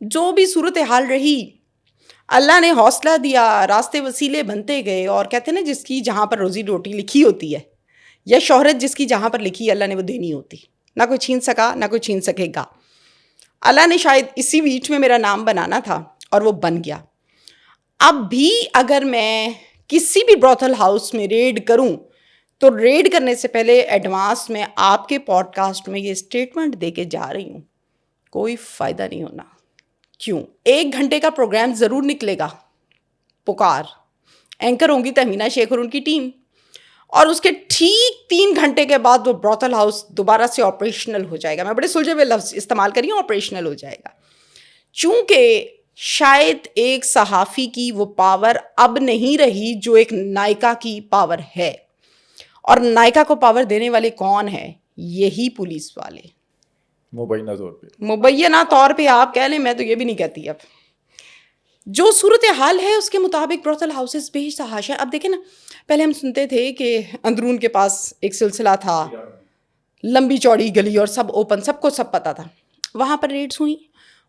جو بھی صورتحال رہی اللہ نے حوصلہ دیا, راستے وسیلے بنتے گئے, اور کہتے ہیں نا جس کی جہاں پر روزی روٹی لکھی ہوتی ہے یا شہرت جس کی جہاں پر لکھی اللہ نے وہ دینی ہوتی, نہ کوئی چھین سکا نہ کوئی چھین سکے گا. اللہ نے شاید اسی ویٹ میں میرا نام بنانا تھا اور وہ بن گیا. اب بھی اگر میں کسی بھی بروتھل ہاؤس میں ریڈ کروں تو ریڈ کرنے سے پہلے ایڈوانس میں آپ کے پوڈ کاسٹ میں یہ اسٹیٹمنٹ دے کے جا رہی ہوں, کوئی فائدہ نہیں ہونا. کیوں؟ 1 گھنٹے کا پروگرام ضرور نکلے گا, پکار اینکر ہوں گی تہمینہ شیخ اور ان کی ٹیم, اور اس کے ٹھیک 3 گھنٹے کے بعد وہ بروتھل ہاؤس دوبارہ سے آپریشنل ہو جائے گا. میں بڑے سلجھے ہوئے لفظ استعمال کر رہی ہوں, آپریشنل ہو جائے گا, چونکہ شاید ایک صحافی کی وہ پاور اب نہیں رہی جو ایک نائکا کی پاور ہے. اور نائکا کو پاور دینے والے کون ہیں؟ یہی پولیس والے. مبینہ طور پہ آپ کہہ لیں, میں تو یہ بھی نہیں کہتی. اب جو صورتحال ہے اس کے مطابق بروتھل ہاؤسز بے تحاشا. اب دیکھیں نا, پہلے ہم سنتے تھے کہ اندرون کے پاس ایک سلسلہ تھا, لمبی چوڑی گلی اور سب اوپن, سب کو سب پتہ تھا. وہاں پر ریڈز ہوئیں,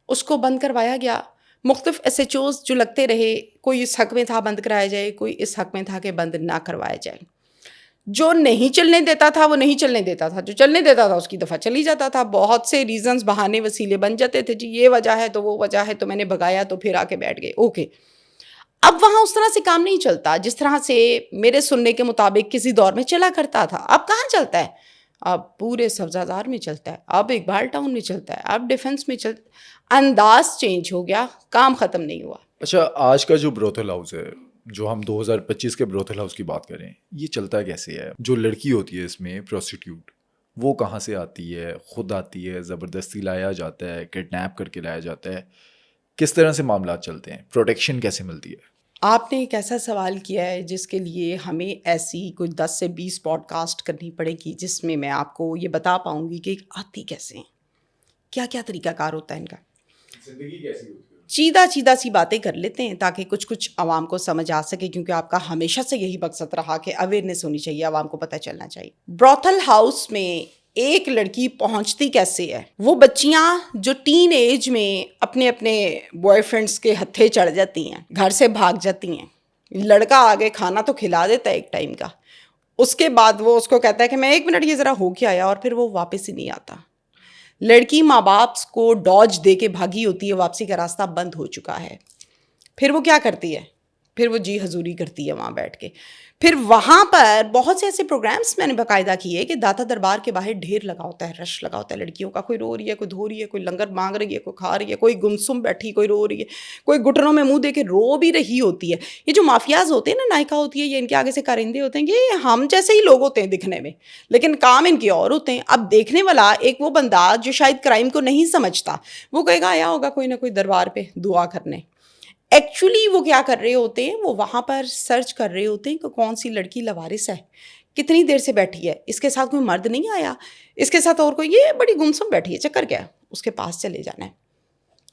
اس کو بند کروایا گیا. مختلف ایس ایچ اوز جو لگتے رہے, کوئی اس حق میں تھا بند کرایا جائے, کوئی اس حق میں تھا کہ بند نہ کروایا جائے. جو نہیں چلنے دیتا تھا وہ نہیں چلنے دیتا تھا, جو چلنے دیتا تھا اس کی دفعہ چلی جاتا تھا. بہت سے ریزنز, بہانے, وسیلے بن جاتے تھے, جی یہ وجہ ہے تو وہ وجہ ہے تو میں نے بھگایا تو پھر آ کے بیٹھ گئے. اوکے, اب وہاں اس طرح سے کام نہیں چلتا جس طرح سے میرے سننے کے مطابق کسی دور میں چلا کرتا تھا. اب کہاں چلتا ہے؟ اب پورے سبزہ میں چلتا ہے, اب اقبال ٹاؤن میں چلتا ہے, اب ڈیفنس میں چلتا ہے. انداز چینج ہو گیا, کام ختم نہیں ہوا. اچھا, آج کا جو بروتھل ہاؤس ہے, جو ہم 2025 کے بروتھل ہاؤس کی بات کریں, یہ چلتا کیسے ہے؟ جو لڑکی ہوتی ہے اس میں پروسٹیٹیوٹ, وہ کہاں سے آتی ہے؟ خود آتی ہے, زبردستی لایا جاتا ہے, کڈنیپ کر کے لایا جاتا ہے, کس طرح سے معاملات چلتے ہیں, پروٹیکشن کیسے ملتی ہے؟ آپ نے ایک ایسا سوال کیا ہے جس کے لیے ہمیں ایسی کوئی 10 سے 20 پوڈ کاسٹ کرنی پڑے گی, جس میں میں آپ کو یہ بتا پاؤں گی کہ آتی کیسے ہیں, کیا کیا طریقہ کار ہوتا ہے ان کا. زندگی کیسی ہوتی ہے؟ چیدہ سی باتیں کر لیتے ہیں تاکہ کچھ عوام کو سمجھ آ سکے, کیونکہ آپ کا ہمیشہ سے یہی مقصد رہا کہ اویئرنیس ہونی چاہیے, عوام کو پتہ چلنا چاہیے. بروتھل ہاؤس میں ایک لڑکی پہنچتی کیسے ہے؟ وہ بچیاں جو ٹین ایج میں اپنے بوائے فرینڈس کے ہتھے چڑھ جاتی ہیں, گھر سے بھاگ جاتی ہیں, لڑکا آگے کھانا تو کھلا دیتا ہے ایک ٹائم کا, اس کے بعد وہ اس کو کہتا ہے کہ میں 1 منٹ یہ ذرا ہو کے آیا, اور پھر وہ واپس ہی نہیں آتا. لڑکی ماں باپ کو ڈاج دے کے بھاگی ہوتی ہے, واپسی کا راستہ بند ہو چکا ہے. پھر وہ کیا کرتی ہے؟ پھر وہ جی حضوری کرتی ہے وہاں بیٹھ کے. پھر وہاں پر بہت سے ایسے پروگرامز میں نے باقاعدہ کیے کہ داتا دربار کے باہر ڈھیر لگا ہوتا ہے, رش لگا ہوتا ہے لڑکیوں کا, کوئی رو رہی ہے, کوئی دھو رہی ہے, کوئی لنگر مانگ رہی ہے, کوئی کھا رہی ہے, کوئی گمسم بیٹھی, کوئی رو رہی ہے, کوئی گھٹنوں میں منہ دے کے رو بھی رہی ہوتی ہے. یہ جو مافیاز ہوتے ہیں نا, نائکا ہوتی ہے, یہ ان کے آگے سے کارندے ہوتے ہیں, یہ ہم جیسے ہی لوگ ہوتے ہیں دکھنے میں, لیکن کام ان کے اور ہوتے ہیں. اب دیکھنے والا ایک وہ بندہ جو شاید کرائم کو نہیں سمجھتا, وہ کہے گا آیا ہوگا کوئی نہ کوئی دربار پہ دعا کرنے. ایکچولی وہ کیا کر رہے ہوتے ہیں, وہ وہاں پر سرچ کر رہے ہوتے ہیں کہ کون سی لڑکی لوارث ہے, کتنی دیر سے بیٹھی ہے, اس کے ساتھ کوئی مرد نہیں آیا, اس کے ساتھ اور کوئی, یہ بڑی گمسم بیٹھی ہے, چکر کیا ہے, اس کے پاس چلے جانا ہے.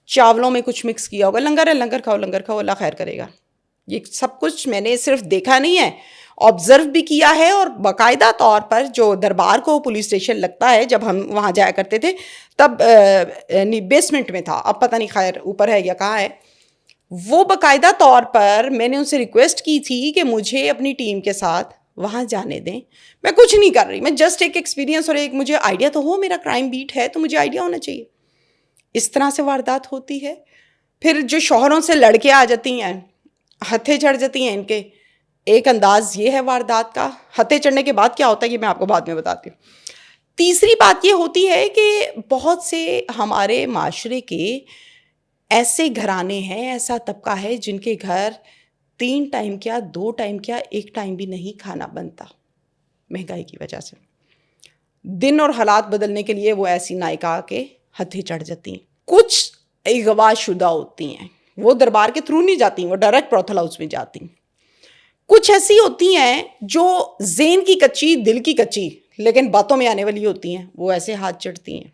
چاولوں میں کچھ مکس کیا ہوگا, لنگر ہے, لنگر کھاؤ, اللہ خیر کرے گا. یہ سب کچھ میں نے صرف دیکھا نہیں ہے, آبزرو بھی کیا ہے. اور باقاعدہ طور پر جو دربار کو پولیس اسٹیشن لگتا ہے, جب ہم وہاں جایا کرتے تھے تب بیسمنٹ میں تھا, اب پتہ نہیں خیر اوپر ہے یا کہاں ہے. وہ باقاعدہ طور پر میں نے ان سے ریکویسٹ کی تھی کہ مجھے اپنی ٹیم کے ساتھ وہاں جانے دیں. میں کچھ نہیں کر رہی, میں جسٹ ایک ایکسپیرینس اور ایک مجھے آئیڈیا تو ہو, میرا کرائم بیٹ ہے تو مجھے آئیڈیا ہونا چاہیے. اس طرح سے واردات ہوتی ہے. پھر جو شوہروں سے لڑکے آ جاتی ہیں, ہتھے چڑھ جاتی ہیں ان کے, ایک انداز یہ ہے واردات کا. ہتھے چڑھنے کے بعد کیا ہوتا ہے یہ میں آپ کو بعد میں بتاتی ہوں. تیسری بات یہ ہوتی ہے کہ بہت سے ہمارے معاشرے کے ایسے گھرانے ہیں, ایسا طبقہ ہے جن کے گھر 3 ٹائم کیا 2 ٹائم کیا 1 ٹائم بھی نہیں کھانا بنتا مہنگائی کی وجہ سے. دن اور حالات بدلنے کے لیے وہ ایسی نائکا کے ہتھے چڑھ جاتی ہیں. کچھ اغوا شدہ ہوتی ہیں, وہ دربار کے تھرو نہیں جاتی, وہ ڈائریکٹ بروتھل ہاؤس میں جاتی. کچھ ایسی ہوتی ہیں جو ذہن کی کچی دل کی کچی لیکن باتوں میں آنے والی ہوتی ہیں, وہ ایسے ہاتھ چڑھتی ہیں.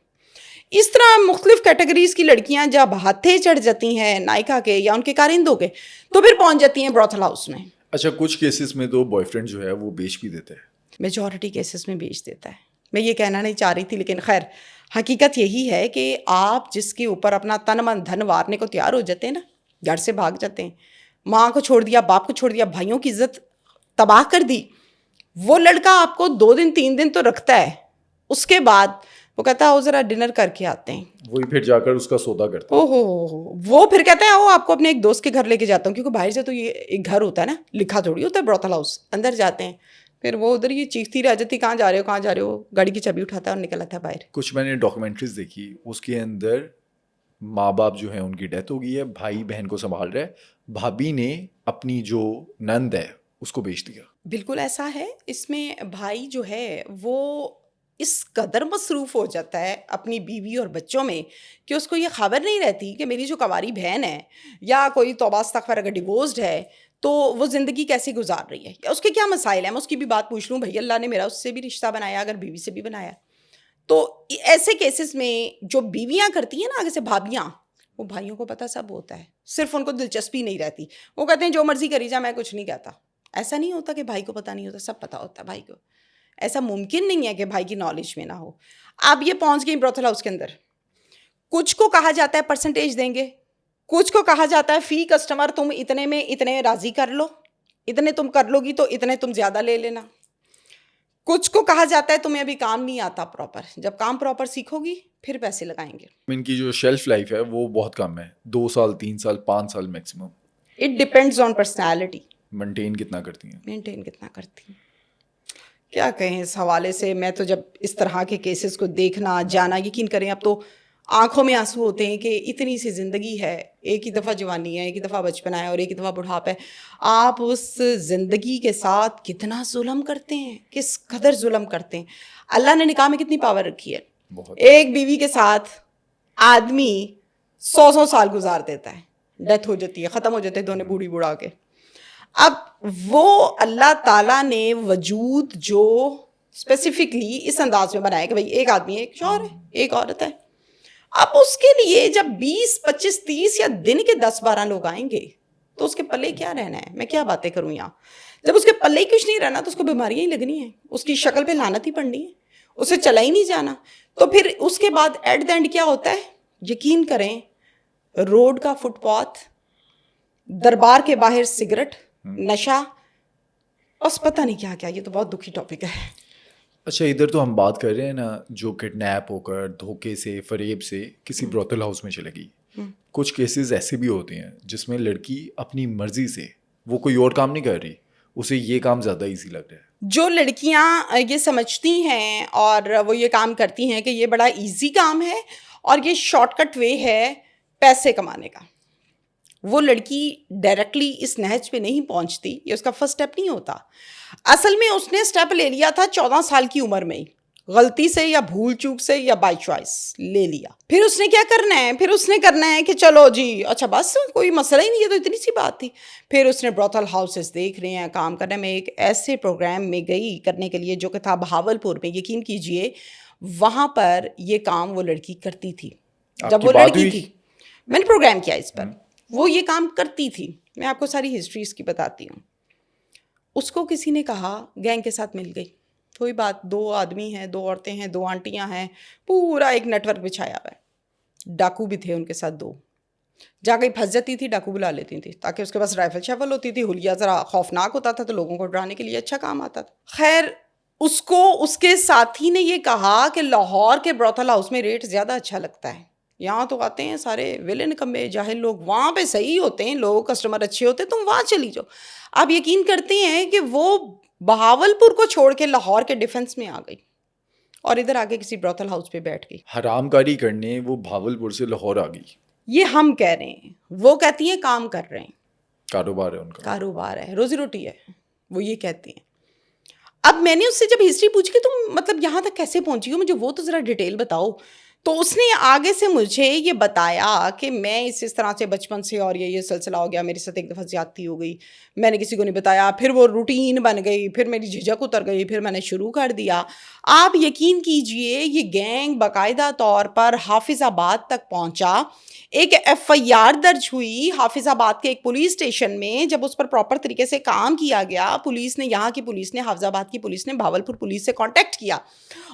اس طرح مختلف کیٹیگریز کی لڑکیاں جب ہاتھے چڑھ جاتی ہیں نائکا کے یا ان کے کارندوں کے, تو پھر پہنچ جاتی ہیں بروتھل ہاؤس میں. اچھا, کچھ کیسز میں تو بوائے فرینڈ جو ہے وہ بیچ بھی دیتے ہیں. میجورٹی کیسز میں بیچ دیتا ہے. میں یہ کہنا نہیں چاہ رہی تھی لیکن خیر حقیقت یہی ہے کہ آپ جس کے اوپر اپنا تن من دھن وارنے کو تیار ہو جاتے ہیں نا، گھر سے بھاگ جاتے ہیں، ماں کو چھوڑ دیا، باپ کو چھوڑ دیا، بھائیوں کی عزت تباہ کر دی، وہ لڑکا آپ کو 2 دن 3 دن تو رکھتا ہے، اس کے بعد وہ کہتا ہے وہ ذرا ڈنر کر کے آتے ہیں، وہی پھر جا کر اس کا سودا کرتا ہے. وہ پھر کہتا ہے وہ آپ کو اپنے ایک دوست کے گھر لے کے جاتا ہوں، کیونکہ باہر سے تو یہ ایک گھر ہوتا ہے نا، لکھا تھوڑی ہوتا ہے بروتھل ہاؤس، اندر جاتے ہیں، پھر وہ ادھر یہ چیختی رہ جاتی کہاں جا رہے ہو کہاں جا رہے ہو، گاڑی کی چابی اٹھاتا ہے اور نکل آتا ہے باہر. کچھ میں نے ڈاکومنٹریز دیکھی، اس کے اندر ماں باپ جو ہیں ان کی ڈیتھ ہو گئی ہے، بھائی بہن کو سنبھال رہا ہے، بھابھی نے اپنی جو نند ہے اس کو بیچ دیا. بالکل ایسا ہے. اس میں بھائی جو ہے وہ اس قدر مصروف ہو جاتا ہے اپنی بیوی اور بچوں میں کہ اس کو یہ خبر نہیں رہتی کہ میری جو کنواری بہن ہے یا کوئی توبہ استغفار اگر ڈیورسڈ ہے تو وہ زندگی کیسے گزار رہی ہے یا اس کے کیا مسائل ہیں. میں اس کی بھی بات پوچھ لوں، بھائی اللہ نے میرا اس سے بھی رشتہ بنایا، اگر بیوی سے بھی بنایا. تو ایسے کیسز میں جو بیویاں کرتی ہیں نا آگے سے بھابیاں، وہ بھائیوں کو پتہ سب ہوتا ہے، صرف ان کو دلچسپی نہیں رہتی. وہ کہتے ہیں جو مرضی کری جا، میں کچھ نہیں کہتا. ایسا نہیں ہوتا کہ بھائی کو پتہ نہیں ہوتا، سب پتہ ہوتا ہے بھائی کو. ایسا ممکن نہیں ہے کہ بھائی کی نالج میں نہ ہو. اب یہ پہنچ گئی بروتھل ہاؤس کے اندر، کچھ کو کہا جاتا ہے پرسنٹیج دیں گے، کچھ کو کہا جاتا ہے فی کسٹمر تم اتنے میں اتنے راضی کر لو، اتنے تم کر لو گی تو اتنے تم زیادہ لے لینا. کچھ کو کہا جاتا ہے تمہیں ابھی کام نہیں آتا پراپر، جب کام پراپر سیکھو گی پھر پیسے لگائیں گے. ان کی جو شیلف لائف ہے وہ بہت کم ہے، 2 سال 3 سال 5 سال maximum. It depends on personality. Maintain کتنا کرتی ہیں؟ مینٹین کتنا کرتی ہیں کیا کہیں اس حوالے سے. میں تو جب اس طرح کے کیسز کو دیکھنا جانا، یقین کریں اب تو آنکھوں میں آنسو ہوتے ہیں کہ اتنی سی زندگی ہے، ایک ہی دفعہ جوانی ہے، ایک ہی دفعہ بچپنا ہے اور ایک ہی دفعہ بڑھاپا ہے. آپ اس زندگی کے ساتھ کتنا ظلم کرتے ہیں، کس قدر ظلم کرتے ہیں. اللہ نے نکاح میں کتنی پاور رکھی ہے. ایک بیوی کے ساتھ آدمی 100 سال گزار دیتا ہے، ڈیتھ ہو جاتی ہے، ختم ہو جاتے ہیں دونوں بوڑھی بوڑھا کے. اب وہ اللہ تعالیٰ نے وجود جو اسپیسیفکلی اس انداز میں بنایا کہ بھائی ایک آدمی ہے، ایک شوہر ہے، ایک عورت ہے. اب اس کے لیے جب 20 25 30 یا دن کے 10 12 لوگ آئیں گے تو اس کے پلے کیا رہنا ہے. میں کیا باتیں کروں یہاں. جب اس کے پلے کچھ نہیں رہنا تو اس کو بیماریاں ہی لگنی ہیں، اس کی شکل پہ لعنت ہی پڑنی ہے، اسے چلا ہی نہیں جانا. تو پھر اس کے بعد ایٹ دا اینڈ کیا ہوتا ہے. یقین کریں روڈ کا فٹ پاتھ، دربار کے باہر سگریٹ، نشہ، بس پتہ نہیں کیا کیا. یہ تو بہت دکھی ٹاپک ہے. اچھا ادھر تو ہم بات کر رہے ہیں نا جو کڈنیپ ہو کر دھوکے سے فریب سے کسی بروتھل ہاؤس میں چلے گئی. کچھ کیسز ایسے بھی ہوتے ہیں جس میں لڑکی اپنی مرضی سے، وہ کوئی اور کام نہیں کر رہی، اسے یہ کام زیادہ ایزی لگ رہا ہے. جو لڑکیاں یہ سمجھتی ہیں اور وہ یہ کام کرتی ہیں کہ یہ بڑا ایزی کام ہے اور یہ شارٹ کٹ وے ہے پیسے کمانے کا، وہ لڑکی ڈائریکٹلی اس نہج پہ نہیں پہنچتی. یہ اس کا فرسٹ اسٹیپ نہیں ہوتا. اصل میں اس نے اسٹیپ لے لیا تھا 14 سال کی عمر میں ہی، غلطی سے یا بھول چوک سے یا بائی چوائس لے لیا. پھر اس نے کیا کرنا ہے، پھر اس نے کرنا ہے کہ چلو جی اچھا بس کوئی مسئلہ ہی نہیں ہے، تو اتنی سی بات تھی. پھر اس نے بروتھل ہاؤسز دیکھ رہے ہیں کام کرنے میں. ایک ایسے پروگرام میں گئی کرنے کے لیے جو کہ تھا بہاولپور میں. یقین کیجئے وہاں پر یہ کام وہ لڑکی کرتی تھی. جب وہ لڑکی تھی، میں نے پروگرام کیا اس پر، وہ یہ کام کرتی تھی. میں آپ کو ساری ہسٹری اس کی بتاتی ہوں. اس کو کسی نے کہا گینگ کے ساتھ مل گئی، کوئی بات، 2 آدمی ہیں، 2 عورتیں ہیں، 2 آنٹیاں ہیں، پورا ایک نیٹ ورک بچھایا ہوا ہے. ڈاکو بھی تھے ان کے ساتھ 2. جا گئی پھنس جاتی تھی، ڈاکو بلا لیتی تھی تاکہ اس کے پاس رائفل شیفل ہوتی تھی، حلیہ ذرا خوفناک ہوتا تھا تو لوگوں کو ڈرانے کے لیے اچھا کام آتا تھا. خیر اس کو اس کے ساتھی نے یہ کہا کہ لاہور کے بروتھل ہاؤس میں ریٹ زیادہ اچھا لگتا ہے، یہاں تو آتے ہیں سارے ویلے نکمے جاہل لوگ، وہاں پہ صحیح ہوتے ہیں لوگ، کسٹمر اچھے ہوتے ہیں، تم وہاں چلی جاؤ. آپ یقین کرتے ہیں کہ وہ بہاولپور کو چھوڑ کے لاہور کے ڈیفنس میں آ گئی اور ادھر آگے کسی بروتھل ہاؤس پہ بیٹھ گئی. حرام کاری کرنے وہ بھاولپور سے لاہور آ گئی. یہ ہم کہہ رہے ہیں، وہ کہتی ہیں کام کر رہے ہیں، کاروبار ہے ان کا، کاروبار ہے، روزی روٹی ہے، وہ یہ کہتی ہیں. اب میں نے اس سے جب ہسٹری پوچھی کہ تم مطلب یہاں تک کیسے پہنچی ہو، مجھے وہ تو ذرا ڈیٹیل بتاؤ. تو اس نے آگے سے مجھے یہ بتایا کہ میں اس طرح سے بچپن سے اور یہ سلسلہ ہو گیا, میرے ساتھ ایک دفعہ زیادتی ہو گئی, میں نے کسی کو نہیں بتایا, پھر وہ روٹین بن گئی, پھر میری جھجک اتر گئی, پھر میں نے شروع کر دیا. آپ یقین کیجئے یہ گینگ باقاعدہ طور پر حافظ آباد تک پہنچا. ایک ایف آئی آر درج ہوئی حافظ آباد کے ایک پولیس اسٹیشن میں. جب اس پر پراپر طریقے سے کام کیا گیا, پولیس نے, یہاں کی پولیس نے, حافظ آباد کی پولیس نے بھاولپور پولیس سے کانٹیکٹ کیا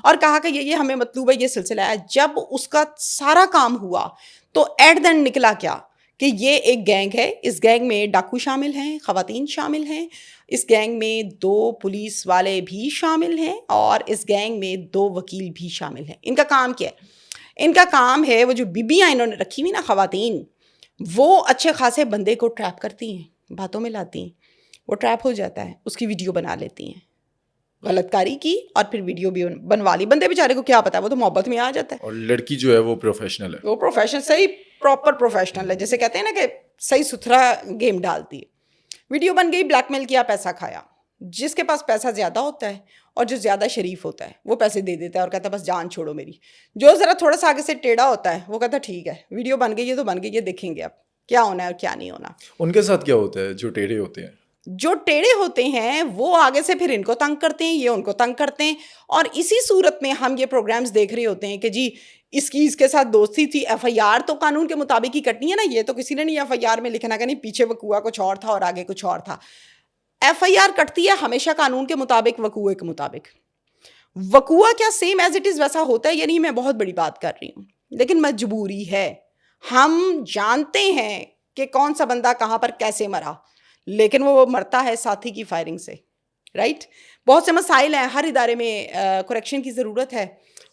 اور کہا کہ یہ ہمیں مطلوب ہے, یہ سلسلہ ہے. جب اس کا سارا کام ہوا تو ایٹ دا اینڈ نکلا کیا کہ یہ ایک گینگ ہے. اس گینگ میں ڈاکو شامل ہیں, خواتین شامل ہیں, اس گینگ میں 2 پولیس والے بھی شامل ہیں, اور اس گینگ میں 2 وکیل بھی شامل ہیں. ان کا کام کیا ہے؟ ان کا کام ہے, وہ جو بیبیاں انہوں نے رکھی ہوئی نا خواتین, وہ اچھے خاصے بندے کو ٹریپ کرتی ہیں, باتوں میں لاتی ہیں, وہ ٹریپ ہو جاتا ہے, اس کی ویڈیو بنا لیتی ہیں, غلط کاری کی اور پھر ویڈیو بھی بنوا لی. بندے بیچارے کو کیا پتا, وہ تو محبت میں آ جاتا ہے. اور لڑکی جو ہے وہ پروفیشنل ہے, وہ پروفیشنل, صحیح پراپر پروفیشنل ہے, جیسے کہتے ہیں نا کہ صحیح ستھرا گیم ڈالتی ہے. ویڈیو بن گئی, بلیک میل کیا, پیسہ کھایا. جس کے پاس پیسہ زیادہ ہوتا ہے اور جو زیادہ شریف ہوتا ہے وہ پیسے دے دیتا ہے اور کہتا ہے بس جان چھوڑو میری. جو ذرا تھوڑا سا آگے سے ٹیڑھا ہوتا ہے وہ کہتا ہے ٹھیک ہے, ویڈیو بن گئی ہے تو بن گئی ہے, دیکھیں گے اب کیا ہونا ہے اور کیا نہیں ہونا. ان کے ساتھ کیا ہوتا ہے جو ٹیڑھے ہوتے ہیں؟ جو ٹیڑھے ہوتے ہیں وہ آگے سے پھر ان کو تنگ کرتے ہیں, یہ ان کو تنگ کرتے ہیں, اور اسی صورت میں ہم یہ پروگرامز دیکھ رہے ہوتے ہیں کہ جی اس کی اس کے ساتھ دوستی تھی. ایف آئی آر تو قانون کے مطابق ہی کٹنی ہے نا, یہ تو کسی نے نہیں ایف آئی آر میں لکھنا کہ نہیں پیچھے وقوع کچھ اور تھا اور آگے کچھ اور تھا. ایف آئی آر کٹتی ہے ہمیشہ قانون کے مطابق, وقوع کے مطابق. وقوع کیا سیم ایز اٹ از ویسا ہوتا ہے, یعنی میں بہت بڑی بات کر رہی ہوں, لیکن مجبوری ہے. ہم جانتے ہیں کہ کون سا بندہ کہاں پر کیسے مرا, لیکن وہ مرتا ہے ساتھی کی فائرنگ سے, رائٹ. بہت سے مسائل ہیں, ہر ادارے میں کریکشن کی ضرورت ہے,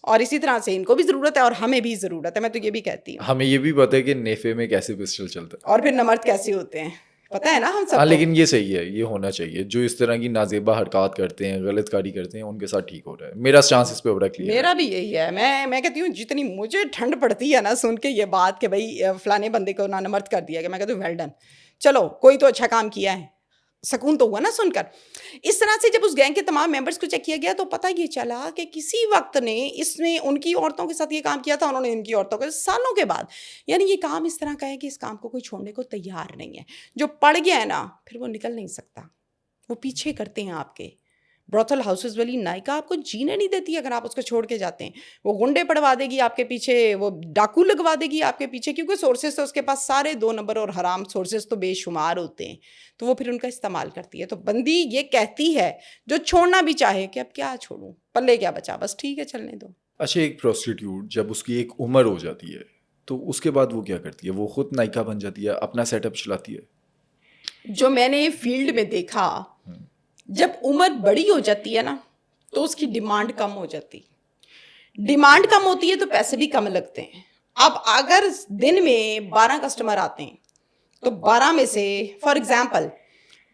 اور اسی طرح سے ان کو بھی ضرورت ہے اور ہمیں بھی ضرورت ہے. میں تو یہ بھی کہتی ہوں, ہمیں یہ بھی پتہ ہے کہ نیفے میں کیسے پسٹل چلتا ہے اور پھر نمرد کیسے ہوتے ہیں پتہ ہے نا ہم سب ہاں, کو. لیکن یہ صحیح ہے, یہ ہونا چاہیے. جو اس طرح کی نازیبا حرکات کرتے ہیں, غلط کاری کرتے ہیں, ان کے ساتھ ٹھیک ہو رہا ہے. میرا سٹانس اس پہ بڑا کلیئر ہے. میرا بھی یہی ہے. میں کہتی ہوں جتنی مجھے ٹھنڈ پڑتی ہے نا سن کے یہ بات کہ بھائی فلانے بندے کو نامرد کر دیا گیا, میں کہتی ہوں ویل ڈن, چلو کوئی تو اچھا کام کیا ہے, سکون تو ہوا نا سن کر. اس طرح سے جب اس گینگ کے تمام ممبرس کو چیک کیا گیا تو پتہ یہ چلا کہ کسی وقت نے اس نے ان کی عورتوں کے ساتھ یہ کام کیا تھا, انہوں نے ان کی عورتوں کے سالوں کے بعد. یعنی یہ کام اس طرح کا ہے کہ اس کام کو کوئی چھوڑنے کو تیار نہیں ہے. جو پڑ گیا ہے نا پھر وہ نکل نہیں سکتا, وہ پیچھے کرتے ہیں آپ کے. بروتھل ہاؤسز والی نائکا آپ کو جینے نہیں دیتی اگر آپ اس کو چھوڑ کے جاتے ہیں. وہ گنڈے پڑوا دے گی آپ کے پیچھے, وہ ڈاکو لگوا دے گی آپ کے پیچھے, کیونکہ سورسز تو اس کے پاس سارے 2 نمبر اور حرام سورسز تو بے شمار ہوتے ہیں, تو وہ پھر ان کا استعمال کرتی ہے. تو بندی یہ کہتی ہے جو چھوڑنا بھی چاہے کہ اب کیا چھوڑوں, پلے کیا بچا, بس ٹھیک ہے چلنے دو. اچھا, ایک پروسٹیٹیوٹ جب اس کی ایک عمر ہو جاتی ہے تو اس کے بعد وہ کیا کرتی ہے؟ وہ خود نائکا بن جاتی ہے, اپنا سیٹ اپ چلاتی ہے. جو میں نے فیلڈ میں دیکھا, جب عمر بڑی ہو جاتی ہے نا تو اس کی ڈیمانڈ کم ہو جاتی. ڈیمانڈ کم ہوتی ہے تو پیسے بھی کم لگتے ہیں. اب اگر دن میں 12 کسٹمر آتے ہیں تو 12 میں سے فار ایگزامپل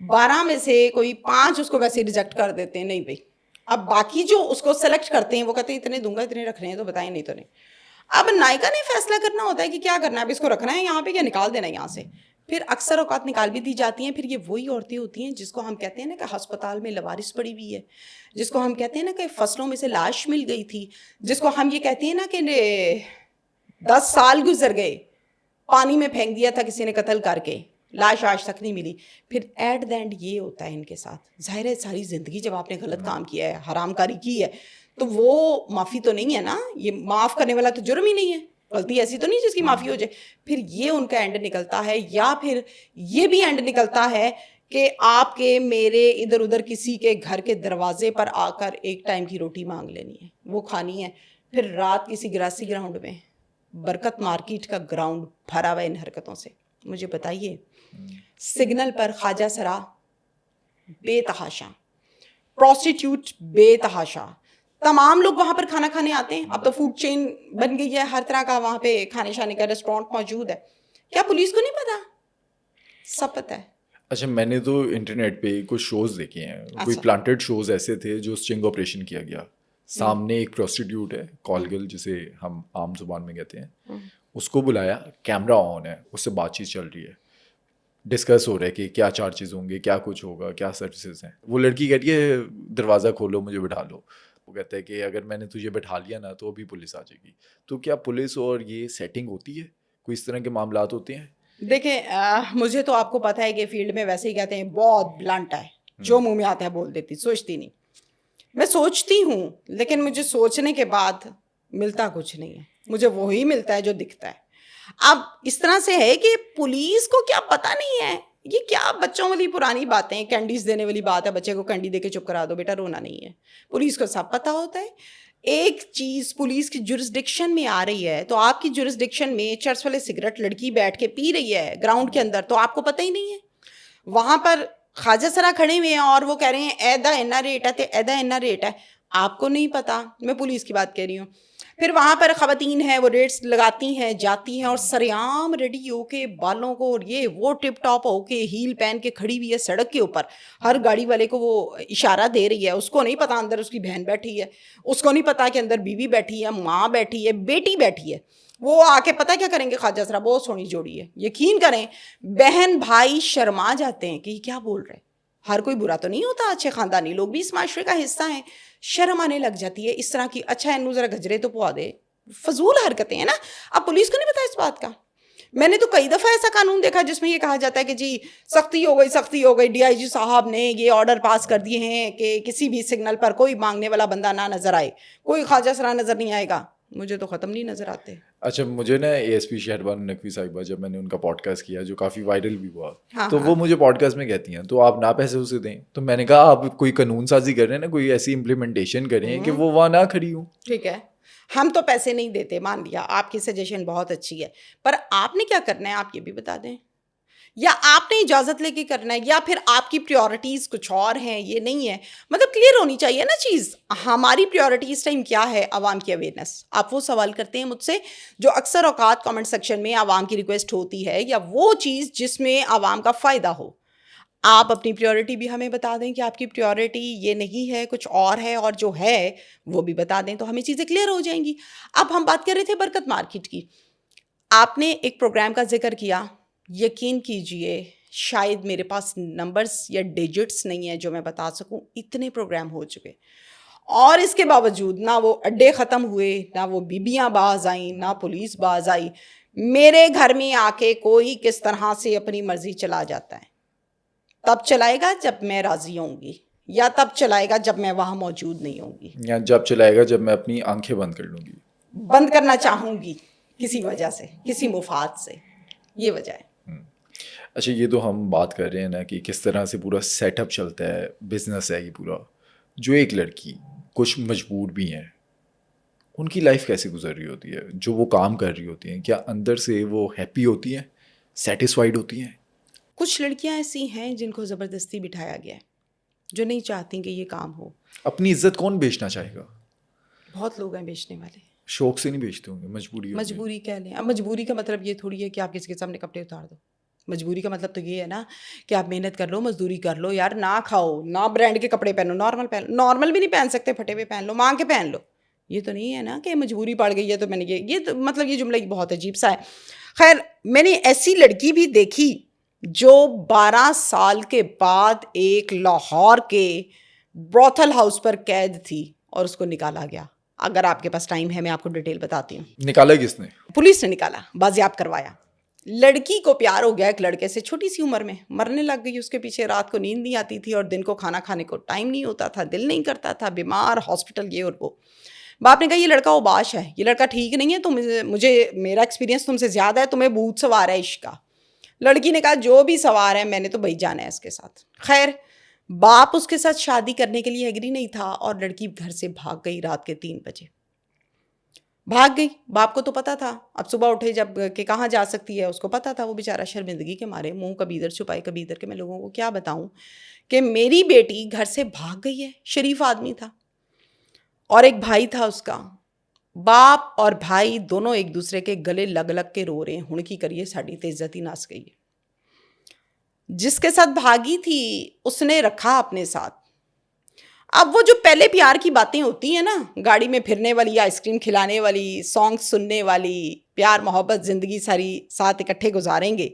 12 میں سے کوئی 5 اس کو ویسے ریجیکٹ کر دیتے ہیں, نہیں بھائی. اب باقی جو اس کو سلیکٹ کرتے ہیں وہ کہتے ہیں اتنے دوں گا, اتنے رکھ رہے ہیں تو بتائیں, نہیں تو نہیں. اب نائکا نے فیصلہ کرنا ہوتا ہے کہ کیا کرنا ہے, اب اس کو رکھنا ہے یہاں پہ یا نکال دینا ہے یہاں سے. پھر اکثر اوقات نکال بھی دی جاتی ہیں. پھر یہ وہی عورتیں ہوتی ہیں جس کو ہم کہتے ہیں نا کہ ہسپتال میں لوارث پڑی ہوئی ہے, جس کو ہم کہتے ہیں نا کہ فصلوں میں سے لاش مل گئی تھی, جس کو ہم یہ کہتے ہیں نا کہ 10 سال گزر گئے, پانی میں پھینک دیا تھا کسی نے قتل کر کے, لاش آج تک نہیں ملی. پھر ایٹ دا اینڈ یہ ہوتا ہے ان کے ساتھ. ظاہر ہے ساری زندگی جب آپ نے غلط کام کیا ہے, حرام کاری کی ہے, تو وہ معافی تو نہیں ہے نا, یہ معاف کرنے والا تو جرم ہی نہیں ہے, غلطی ایسی تو نہیں جس کی معافی ہو جائے. پھر یہ ان کا اینڈ نکلتا ہے, یا پھر یہ بھی اینڈ نکلتا ہے کہ آپ کے میرے ادھر ادھر کسی کے گھر کے دروازے پر آ کر ایک ٹائم کی روٹی مانگ لینی ہے, وہ کھانی ہے. پھر رات کسی گراسی گراؤنڈ میں, برکت مارکیٹ کا گراؤنڈ بھرا ہوا ان حرکتوں سے. مجھے بتائیے, سگنل پر خواجہ سرا بے تحاشا, پروسٹیٹیوٹ بے تحاشا, تمام لوگ وہاں پر کھانا کھانے آتے ہیں. اب تو فوڈ چین بن گئی ہے, ہر طرح کا وہاں پہ کھانے شانے کا ریسٹورینٹ موجود ہے. کیا پولیس کو نہیں پتا؟ سب پتہ ہے. اچھا, میں نے تو انٹرنیٹ پہ کچھ شوز دیکھے ہیں, کوئی پلانٹڈ شوز ایسے تھے جو اسٹنگ آپریشن کیا گیا. سامنے ایک پروسٹیٹیوٹ ہے, کال گرل جسے ہم عام زبان میں کہتے ہیں, اس کو بلایا, کیمرہ آن ہے, اس سے بات چیت چل رہی ہے, ڈسکس ہو رہا ہے کہ کیا چارجز ہوں گے, کیا کچھ ہوگا, کیا سروسز ہیں. وہ لڑکی کہتی ہے دروازہ کھولو, مجھے بٹھا لو. وہ کہتا ہے کہ اگر میں نے تجھے بٹھا لیا نا تو ابھی پولیس آ جائے گی. تو کیا پولیس اور یہ سیٹنگ ہوتی ہے, کوئی اس طرح کے معاملات ہوتے ہیں؟ دیکھیں مجھے تو آپ کو پتہ ہے کہ فیلڈ میں ویسے ہی کہتے ہیں بہت بلنٹ ہے, جو منہ میں آتا ہے بول دیتی, سوچتی نہیں. میں سوچتی ہوں لیکن مجھے سوچنے کے بعد ملتا کچھ نہیں ہے, مجھے وہی ملتا ہے جو دکھتا ہے. اب اس طرح سے ہے کہ پولیس کو کیا پتہ نہیں ہے, یہ کیا بچوں والی پرانی باتیں, کینڈیز دینے والی بات ہے, بچے کو کینڈی دے کے چپ کرا دو, بیٹا رونا نہیں ہے. پولیس کو سب پتہ ہوتا ہے. ایک چیز پولیس کی جورسڈکشن میں آ رہی ہے, تو آپ کی جورسڈکشن میں چرس والے سگریٹ لڑکی بیٹھ کے پی رہی ہے گراؤنڈ کے اندر, تو آپ کو پتہ ہی نہیں ہے. وہاں پر خواجہ سرا کھڑے ہوئے ہیں اور وہ کہہ رہے ہیں ایدا اینا ریٹ ہے تے ایدا اینا ریٹ ہے, آپ کو نہیں پتا. میں پولیس کی بات کہہ رہی ہوں. پھر وہاں پر خواتین ہیں, وہ ریٹس لگاتی ہیں, جاتی ہیں اور سریام ریڈی ہو کے بالوں کو اور یہ وہ ٹپ ٹاپ ہو کے ہیل پہن کے کھڑی ہوئی ہے سڑک کے اوپر, ہر گاڑی والے کو وہ اشارہ دے رہی ہے. اس کو نہیں پتا اندر اس کی بہن بیٹھی ہے, اس کو نہیں پتا کہ اندر بیوی بیٹھی ہے, ماں بیٹھی ہے, بیٹی بیٹھی ہے. وہ آ کے پتہ کیا کریں گے, خواجہ سرا بہت سونی جوڑی ہے, یقین کریں بہن بھائی شرما جاتے ہیں کہ یہ کیا بول رہے. ہر کوئی برا تو نہیں ہوتا, اچھے خاندانی لوگ بھی اس معاشرے کا حصہ ہیں. شرم آنے لگ جاتی ہے اس طرح کی, اچھا انو ذرا گجرے تو پوا دے, فضول حرکتیں ہیں نا. اب پولیس کو نہیں پتا اس بات کا. میں نے تو کئی دفعہ ایسا قانون دیکھا جس میں یہ کہا جاتا ہے کہ جی سختی ہو گئی, سختی ہو گئی, ڈی آئی جی صاحب نے یہ آرڈر پاس کر دیے ہیں کہ کسی بھی سگنل پر کوئی مانگنے والا بندہ نہ نظر آئے, کوئی خواجہ سرا نظر نہیں آئے گا. مجھے تو ختم نہیں نظر آتے. اچھا, مجھے نا اے ایس پی شہربانو نقوی صاحبہ, جب میں نے ان کا پوڈ کاسٹ کیا جو کافی وائرل بھی ہوا, تو وہ مجھے پوڈ کاسٹ میں کہتی ہیں تو آپ نہ پیسے اسے دیں. تو میں نے کہا آپ کوئی قانون سازی کر رہے ہیں نا, کوئی ایسی امپلیمنٹیشن کریں کہ وہ وہاں نہ کھڑی ہوں. ٹھیک ہے, ہم تو پیسے نہیں دیتے, مان لیا آپ کی سجیشن بہت اچھی ہے, پر آپ نے کیا کرنا ہے آپ یہ بھی بتا دیں. یا آپ نے اجازت لے کے کرنا ہے, یا پھر آپ کی پریورٹیز کچھ اور ہیں, یہ نہیں ہے. مطلب کلیئر ہونی چاہیے نا چیز. ہماری پریورٹی اس ٹائم کیا ہے, عوام کی اویئرنیس. آپ وہ سوال کرتے ہیں مجھ سے جو اکثر اوقات کامنٹ سیکشن میں عوام کی ریکویسٹ ہوتی ہے, یا وہ چیز جس میں عوام کا فائدہ ہو. آپ اپنی پریورٹی بھی ہمیں بتا دیں کہ آپ کی پریورٹی یہ نہیں ہے, کچھ اور ہے, اور جو ہے وہ بھی بتا دیں, تو ہمیں چیزیں کلیئر ہو جائیں گی. اب ہم بات کر رہے تھے برکت مارکیٹ کی. آپ نے ایک پروگرام کا ذکر کیا, یقین کیجئے شاید میرے پاس نمبرز یا ڈیجٹس نہیں ہیں جو میں بتا سکوں, اتنے پروگرام ہو چکے, اور اس کے باوجود نہ وہ اڈے ختم ہوئے, نہ وہ بیبیاں باز آئیں, نہ پولیس باز آئی. میرے گھر میں آ کے کوئی کس طرح سے اپنی مرضی چلا جاتا ہے, تب چلائے گا جب میں راضی ہوں گی, یا تب چلائے گا جب میں وہاں موجود نہیں ہوں گی, یا جب چلائے گا جب میں اپنی آنکھیں بند کر لوں گی, بند کرنا چاہوں گی کسی وجہ سے, کسی مفاد سے. یہ وجہ ہے. اچھا, یہ تو ہم بات کر رہے ہیں نا کہ کس طرح سے پورا سیٹ اپ چلتا ہے, بزنس ہے یہ پورا. جو ایک لڑکی, کچھ مجبور بھی ہیں, ان کی لائف کیسے گزر رہی ہوتی ہے جو وہ کام کر رہی ہوتی ہیں؟ کیا اندر سے وہ ہیپی ہوتی ہیں, سیٹسفائیڈ ہوتی ہیں؟ کچھ لڑکیاں ایسی ہیں جن کو زبردستی بٹھایا گیا ہے, جو نہیں چاہتی کہ یہ کام ہو. اپنی عزت کون بیچنا چاہے گا؟ بہت لوگ ہیں بیچنے والے. شوق سے نہیں بیچتے ہوں گے, مجبوری. مجبوری کہہ لیں. اب مجبوری کا مطلب یہ تھوڑی ہے کہ آپ کسی کے سامنے کپڑے اتار دو. مجبوری کا مطلب تو یہ ہے نا کہ آپ محنت کر لو, مزدوری کر لو یار, نہ کھاؤ, نہ برانڈ کے کپڑے پہنو, نارمل پہن لو. نارمل بھی نہیں پہن سکتے, پھٹے ہوئے پہن لو, مانگ کے پہن لو. یہ تو نہیں ہے نا کہ مجبوری پڑ گئی ہے تو میں نے یہ تو مطلب یہ جملہ بہت عجیب سا ہے. خیر, میں نے ایسی لڑکی بھی دیکھی جو 12 سال کے بعد ایک لاہور کے بروتھل ہاؤس پر قید تھی اور اس کو نکالا گیا. اگر آپ کے پاس ٹائم ہے میں آپ کو ڈیٹیل بتاتی ہوں. نکالا کس نے؟ پولیس نے نکالا, بازیاب کروایا. لڑکی کو پیار ہو گیا ایک لڑکے سے, چھوٹی سی عمر میں مرنے لگ گئی. اس کے پیچھے رات کو نیند نہیں آتی تھی اور دن کو کھانا کھانے کو ٹائم نہیں ہوتا تھا, دل نہیں کرتا تھا, بیمار, ہاسپٹل, یہ اور وہ. باپ نے کہا یہ لڑکا اوباش ہے, یہ لڑکا ٹھیک نہیں ہے, تم مجھے میرا ایکسپیرینس تم سے زیادہ ہے, تمہیں بھوت سوار ہے عشق کا. لڑکی نے کہا جو بھی سوار ہے میں نے تو بھائی جانا ہے اس کے ساتھ. خیر, باپ اس کے ساتھ شادی کرنے کے لیے ایگری نہیں تھا اور لڑکی گھر سے بھاگ گئی رات کے 3 بجے. بھاگ گئی. باپ کو تو پتا تھا, اب صبح اٹھے جب کہ کہاں جا سکتی ہے, اس کو پتا تھا. وہ بیچارہ شرمندگی کے مارے منہ کبھی ادھر چھپائے کبھی ادھر, کہ میں لوگوں کو کیا بتاؤں کہ میری بیٹی گھر سے بھاگ گئی ہے. شریف آدمی تھا اور ایک بھائی تھا اس کا. باپ اور بھائی دونوں ایک دوسرے کے گلے لگ لگ کے رو رہے ہیں, ہن کی کریے ساڑی تے عزت ہی ناس گئی ہے. جس کے ساتھ بھاگی تھی اس نے رکھا اپنے ساتھ. اب وہ جو پہلے پیار کی باتیں ہوتی ہیں نا, گاڑی میں پھرنے والی, آئس کریم کھلانے والی, سانگ سننے والی, پیار محبت زندگی ساری ساتھ اکٹھے گزاریں گے,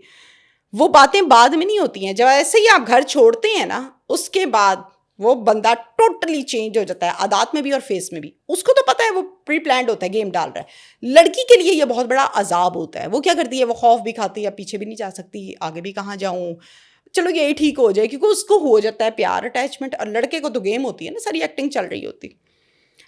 وہ باتیں بعد میں نہیں ہوتی ہیں. جب ایسے ہی آپ گھر چھوڑتے ہیں نا, اس کے بعد وہ بندہ ٹوٹلی چینج ہو جاتا ہے عادات میں بھی اور فیس میں بھی. اس کو تو پتہ ہے وہ پری پلانڈ ہوتا ہے, گیم ڈال رہا ہے. لڑکی کے لیے یہ بہت بڑا عذاب ہوتا ہے. وہ کیا کرتی ہے, وہ خوف بھی کھاتی ہے, پیچھے بھی نہیں جا سکتی, آگے بھی کہاں جاؤں, چلو یہی ٹھیک ہو جائے, کیونکہ اس کو ہو جاتا ہے پیار اٹیچمنٹ. اور لڑکے کو تو گیم ہوتی ہے نا, ساری ایکٹنگ چل رہی ہوتی.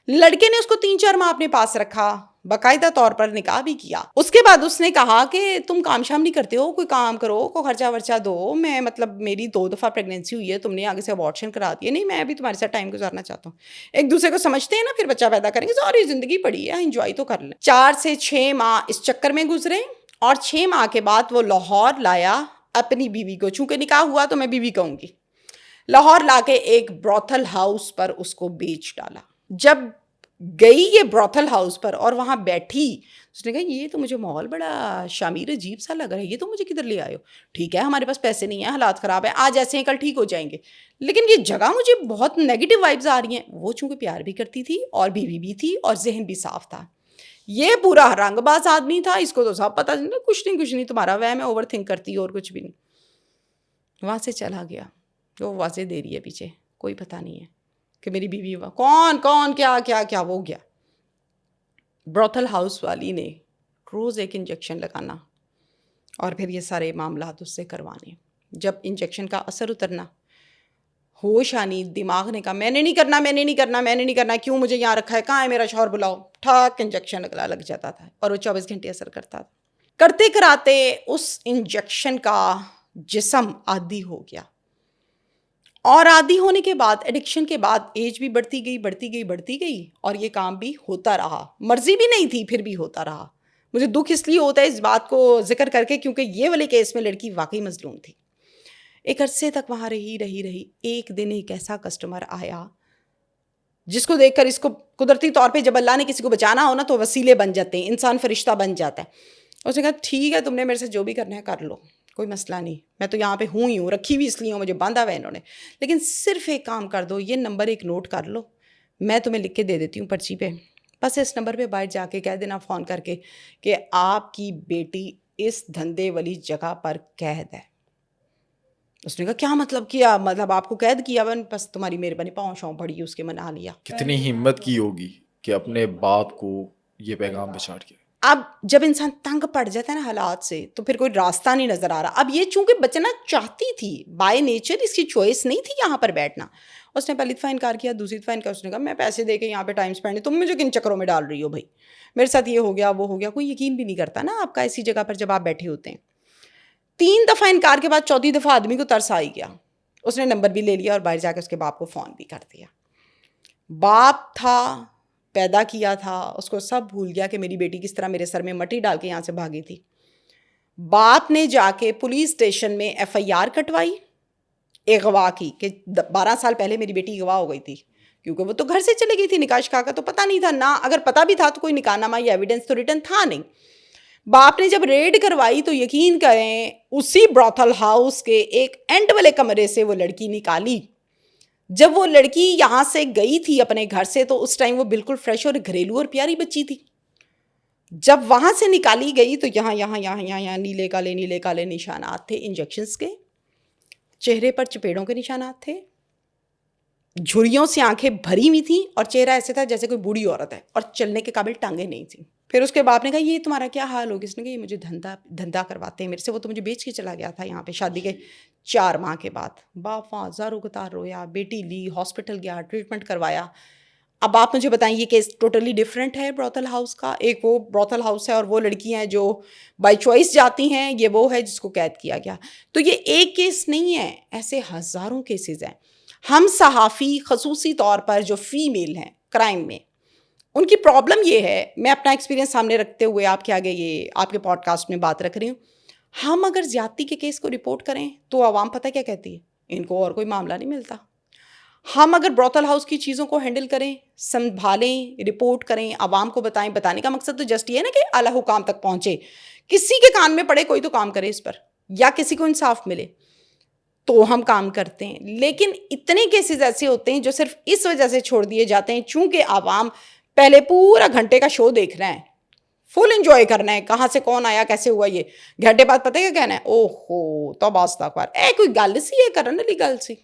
لڑکے نے اس کو 3-4 ماہ اپنے پاس رکھا, باقاعدہ طور پر نکاح بھی کیا. اس کے بعد اس نے کہا کہ تم کام شام نہیں کرتے ہو, کوئی کام کرو, کوئی خرچہ ورچہ دو. میں مطلب میری 2 دفعہ پریگنینسی ہوئی ہے, تم نے آگے سے ابارشن کرا دیا. نہیں, میں ابھی تمہارے ساتھ ٹائم گزارنا چاہتا ہوں. ایک دوسرے کو سمجھتے ہیں نا, پھر بچہ پیدا کریں گے, ساری زندگی پڑی ہے, انجوائے تو کر لیں. 4 سے 6 ماہ اس چکر میں گزرے, اور 6 ماہ کے بعد وہ لاہور لایا اپنی بیوی کو. چونکہ نکاح ہوا تو میں بیوی کہوں گی. لاہور لا کے ایک بروتھل ہاؤس پر اس کو بیچ ڈالا. جب گئی یہ بروتھل ہاؤس پر اور وہاں بیٹھی, اس نے کہا یہ تو مجھے ماحول بڑا شامیر عجیب سا لگ رہا ہے, یہ تو مجھے کدھر لے آئے ہو. ٹھیک ہے, ہمارے پاس پیسے نہیں ہیں, حالات خراب ہیں, آج ایسے ہیں کل ٹھیک ہو جائیں گے, لیکن یہ جگہ مجھے بہت نیگیٹو وائبز آ رہی ہیں. وہ چونکہ پیار بھی کرتی تھی اور بیوی بھی تھی اور ذہن بھی صاف تھا. یہ پورا رنگ باز آدمی تھا, اس کو تو سب پتہ نہیں, کچھ نہیں تمہارا وہم ہے, اوور تھنک کرتی اور کچھ بھی نہیں. وہاں سے چلا گیا. وہ واضح دے رہی ہے پیچھے, کوئی پتہ نہیں ہے کہ میری بیوی ہوا کون کیا وہ گیا. بروتھل ہاؤس والی نے روز ایک انجیکشن لگانا اور پھر یہ سارے معاملات اس سے کروانے. جب انجیکشن کا اثر اترنا, ہوش آنی, دماغ نے کہا میں نے نہیں کرنا, کیوں مجھے یہاں رکھا ہے, کہاں ہے میرا شوہر, بلاؤ. ٹھاک انجیکشن لگ جاتا تھا اور وہ 24 گھنٹے اثر کرتا تھا. کرتے کراتے اس انجیکشن کا جسم عادی ہو گیا, اور عادی ہونے کے بعد, ایڈکشن کے بعد, ایج بھی بڑھتی گئی اور یہ کام بھی ہوتا رہا. مرضی بھی نہیں تھی, پھر بھی ہوتا رہا. مجھے دکھ اس لیے ہوتا ہے اس بات کو ذکر کر کے, کیونکہ یہ والے کیس میں لڑکی واقعی مظلوم تھی. ایک عرصے تک وہاں رہی. ایک دن ایک ایسا کسٹمر آیا جس کو دیکھ کر اس کو قدرتی طور پہ, جب اللہ نے کسی کو بچانا ہو نا تو وسیلے بن جاتے ہیں, انسان فرشتہ بن جاتا ہے. اس نے کہا ٹھیک ہے, تم نے میرے سے جو بھی کرنا ہے کر لو, کوئی مسئلہ نہیں, میں تو یہاں پہ ہوں, رکھی ہوئی اس لیے ہوں, مجھے باندھا ہوا ہے انہوں نے, لیکن صرف ایک کام کر دو, یہ نمبر ایک نوٹ کر لو, میں تمہیں لکھ کے دے دیتی ہوں پرچی پہ, بس اس نمبر پہ باہر جا کے کہہ دینا فون کر کے کہ آپ کی بیٹی اس دھندے والی جگہ پر قید ہے. اس نے کہا کیا مطلب کیا, مطلب آپ کو قید کیا, بس تمہاری مہربانی, پاؤں شاؤں پڑی, اس کے منا لیا. کتنی ہمت کی ہوگی کہ اپنے باپ کو یہ پیغام پہنچا کے. اب جب انسان تنگ پڑ جاتا ہے نا حالات سے, تو پھر کوئی راستہ نہیں نظر آ رہا. اب یہ چونکہ بچنا چاہتی تھی, بائی نیچر اس کی چوائس نہیں تھی یہاں پر بیٹھنا. اس نے پہلی دفعہ انکار کیا, دوسری دفعہ انکار. اس نے کہا میں پیسے دے کے یہاں پہ ٹائم اسپینڈ, تم مجھے کن چکروں میں ڈال رہی ہو بھائی, میرے ساتھ یہ ہو گیا وہ ہو گیا. کوئی یقین بھی نہیں کرتا نا آپ کا ایسی جگہ پر جب آپ بیٹھے ہوتے ہیں. 3 دفعہ انکار کے بعد 4تھی دفعہ آدمی کو ترس آ ہی گیا. اس نے نمبر بھی لے لیا اور باہر جا کے اس کے باپ کو فون بھی کر دیا. باپ تھا, پیدا کیا تھا, اس کو سب بھول گیا کہ میری بیٹی کس طرح میرے سر میں مٹی ڈال کے یہاں سے بھاگی تھی. باپ نے جا کے پولیس اسٹیشن میں FIR کٹوائی اغوا کی, کہ 12 سال پہلے میری بیٹی اغوا ہو گئی تھی, کیونکہ وہ تو گھر سے چلے گئی تھی, نکاح شکاح کا تو پتہ نہیں تھا نا, اگر پتہ بھی تھا تو کوئی نکاح نامہ یا ایویڈنس تو ریٹن تھا نہیں. باپ نے جب ریڈ کروائی تو یقین کریں اسی بروتھل ہاؤس کے ایک اینڈ والے کمرے سے وہ لڑکی نکالی. جب وہ لڑکی یہاں سے گئی تھی اپنے گھر سے تو اس ٹائم وہ بالکل فریش اور گھریلو اور پیاری بچی تھی. جب وہاں سے نکالی گئی تو یہاں نیلے کالے نشانات تھے انجیکشنز کے, چہرے پر چپیڑوں کے نشانات تھے, جھریوں سے آنکھیں بھری ہوئی تھیں, اور چہرہ ایسے تھا جیسے کوئی بوڑھی عورت ہے, اور چلنے کے قابل ٹانگیں نہیں تھیں. پھر اس کے باپ نے کہا یہ تمہارا کیا حال ہوگا. اس نے کہا یہ مجھے دھندا کرواتے ہیں میرے سے, وہ تو مجھے بیچ کے چلا گیا تھا یہاں پہ شادی کے 4 ماہ کے بعد. باپ وہاں زاروں قطار رویا, بیٹی لی, ہاسپٹل گیا, ٹریٹمنٹ کروایا. اب آپ مجھے بتائیں یہ کیس ٹوٹلی ڈفرینٹ ہے بروتھل ہاؤس کا. ایک وہ بروتھل ہاؤس ہے اور وہ لڑکیاں ہیں جو بائی چوائس جاتی ہیں, یہ وہ ہے جس کو قید کیا گیا. تو یہ ایک کیس نہیں ہے, ایسے ہزاروں کیسز ہیں. ہم صحافی خصوصی طور پر جو فیمیل ہیں کرائم میں, ان کی پرابلم یہ ہے, میں اپنا ایکسپیرینس سامنے رکھتے ہوئے آپ کے آگے یہ آپ کے پوڈ کاسٹ میں بات رکھ رہی ہوں. ہم اگر زیادتی کے کیس کو رپورٹ کریں تو عوام پتہ کیا کہتی ہے, ان کو اور کوئی معاملہ نہیں ملتا. ہم اگر بروتھل ہاؤس کی چیزوں کو ہینڈل کریں, سنبھالیں, رپورٹ کریں, عوام کو بتائیں, بتانے کا مقصد تو جسٹ یہ ہے نا کہ اعلیٰ حکام تک پہنچے, کسی کے کان میں پڑے, کوئی تو کام کرے اس پر, یا کسی کو انصاف ملے, تو ہم کام کرتے ہیں. لیکن اتنے کیسز ایسے ہوتے ہیں جو صرف اس وجہ سے چھوڑ دیے جاتے ہیں چونکہ عوام پہلے پورا گھنٹے کا شو دیکھ رہے ہیں, فل انجوائے کرنا ہے, کہاں سے کون آیا, کیسے ہوا, یہ گھنٹے بعد پتہ کیا کہنا ہے, اوہ ہو توبہ استغفار, کوئی گل سی ہے, کرن والی گل سی,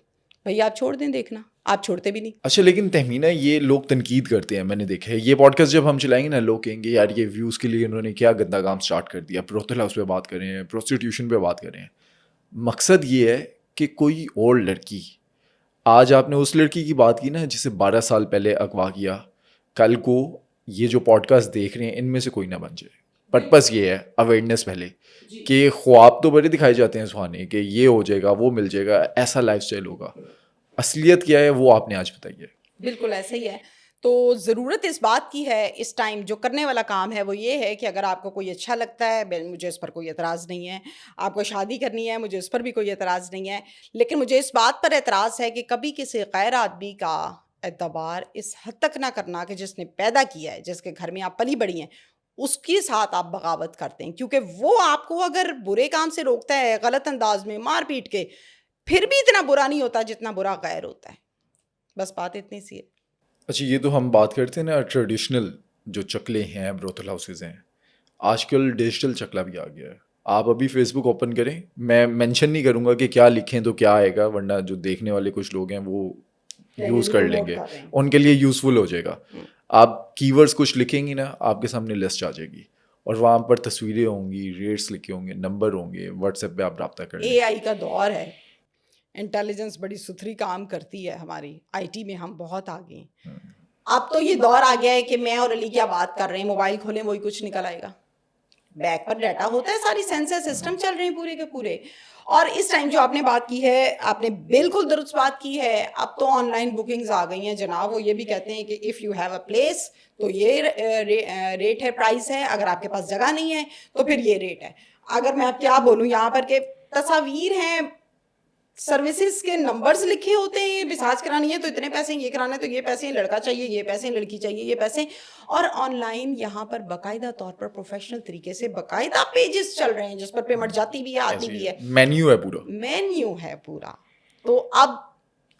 بھئی آپ چھوڑ دیں دیکھنا. آپ چھوڑتے بھی نہیں. اچھا لیکن تہمینہ یہ لوگ تنقید کرتے ہیں, میں نے دیکھا ہے یہ پوڈ کاسٹ جب ہم چلائیں گے نا لوگ کہیں گے یار یہ ویوز کے لیے انہوں نے کیا گندا کام اسٹارٹ کر دیا, بروتھل ہاؤس پہ بات کریں ہیں, پروسٹیٹیوشن پہ بات کریں ہیں. مقصد یہ ہے کہ کوئی اور لڑکی, آج آپ نے اس لڑکی کی بات کی نا جسے 12 سال پہلے اغوا کیا, کل کو یہ جو پوڈ کاسٹ دیکھ رہے ہیں ان میں سے کوئی نہ بن جائے. پرپس یہ ہے اویئرنیس پہلے کہ خواب تو بڑے دکھائے جاتے ہیں سہانے کہ یہ ہو جائے گا وہ مل جائے گا ایسا لائف اسٹائل ہوگا, اصلیت کیا ہے وہ آپ نے آج بتائی ہے. بالکل ایسا ہی ہے. تو ضرورت اس بات کی ہے اس ٹائم, جو کرنے والا کام ہے وہ یہ ہے کہ اگر آپ کو کوئی اچھا لگتا ہے, مجھے اس پر کوئی اعتراض نہیں ہے, آپ کو شادی کرنی ہے مجھے اس پر بھی کوئی اعتراض نہیں ہے, لیکن مجھے اس بات پر اعتراض ہے کہ کبھی کسی غیر آدمی کا اعتبار اس حد تک نہ کرنا کہ جس نے پیدا کیا ہے, جس کے گھر میں آپ پلی بڑی ہیں, اس کے ساتھ آپ بغاوت کرتے ہیں, کیونکہ وہ آپ کو اگر برے کام سے روکتا ہے غلط انداز میں مار پیٹ کے, پھر بھی اتنا برا نہیں ہوتا جتنا برا غیر ہوتا ہے. بس بات اتنی سی ہے. اچھا یہ تو ہم بات کرتے ہیں نا ٹریڈیشنل جو چکلے ہیں بروتھل ہاؤسز ہیں, آج کل ڈیجیٹل چکلا بھی آ گیا ہے. آپ ابھی فیس بک اوپن کریں, میں مینشن نہیں کروں گا کہ کیا لکھیں تو کیا آئے گا, ورنہ جو دیکھنے والے کچھ لوگ ہیں وہ یوز کر لیں گے, ان کے لیے یوزفل ہو جائے گا. آپ کی ورڈس کچھ لکھیں گی نا آپ کے سامنے لسٹ آ جائے گی, اور وہاں پر تصویریں ہوں گی, ریٹس لکھے ہوں گے, نمبر ہوں گے, واٹس ایپ پہ آپ رابطہ کر لیں. اے آئی کا دور ہے, انٹیلیجنس بڑی ستھری کام کرتی ہے ہماری, آئی ٹی میں ہم بہت آگے ہیں. اب تو یہ دور آ گیا ہے کہ میں اور علی کیا بات کر رہے ہیں, موبائل کھولیں وہی کچھ نکل آئے گا, بیک پر ڈیٹا ہوتا ہے, ساری سینسر سسٹم چل رہے ہیں پورے کے پورے. اور اس ٹائم جو آپ نے بات کی ہے, آپ نے بالکل درست بات کی ہے. اب تو آن لائن بکنگز آ گئی ہیں جناب, وہ یہ بھی کہتے ہیں کہ if you have a place تو یہ ریٹ ہے, پرائس ہے, اگر آپ کے پاس جگہ نہیں ہے تو پھر یہ ریٹ ہے. اگر میں اب کیا بولوں, یہاں پر کہ تصاویر ہیں, سروسز کے نمبرز لکھے ہوتے ہیں, مساج کرانی ہے تو اتنے پیسے, یہ کرانا ہے تو یہ پیسے, لڑکا چاہیے یہ پیسے, لڑکی چاہیے یہ پیسے. اور آن لائن یہاں پر باقاعدہ طور پر پروفیشنل طریقے سے باقاعدہ پیجز چل رہے ہیں جس پر پیمنٹ جاتی بھی ہے آتی بھی ہے, مینیو ہے پورا, مینیو ہے پورا. تو اب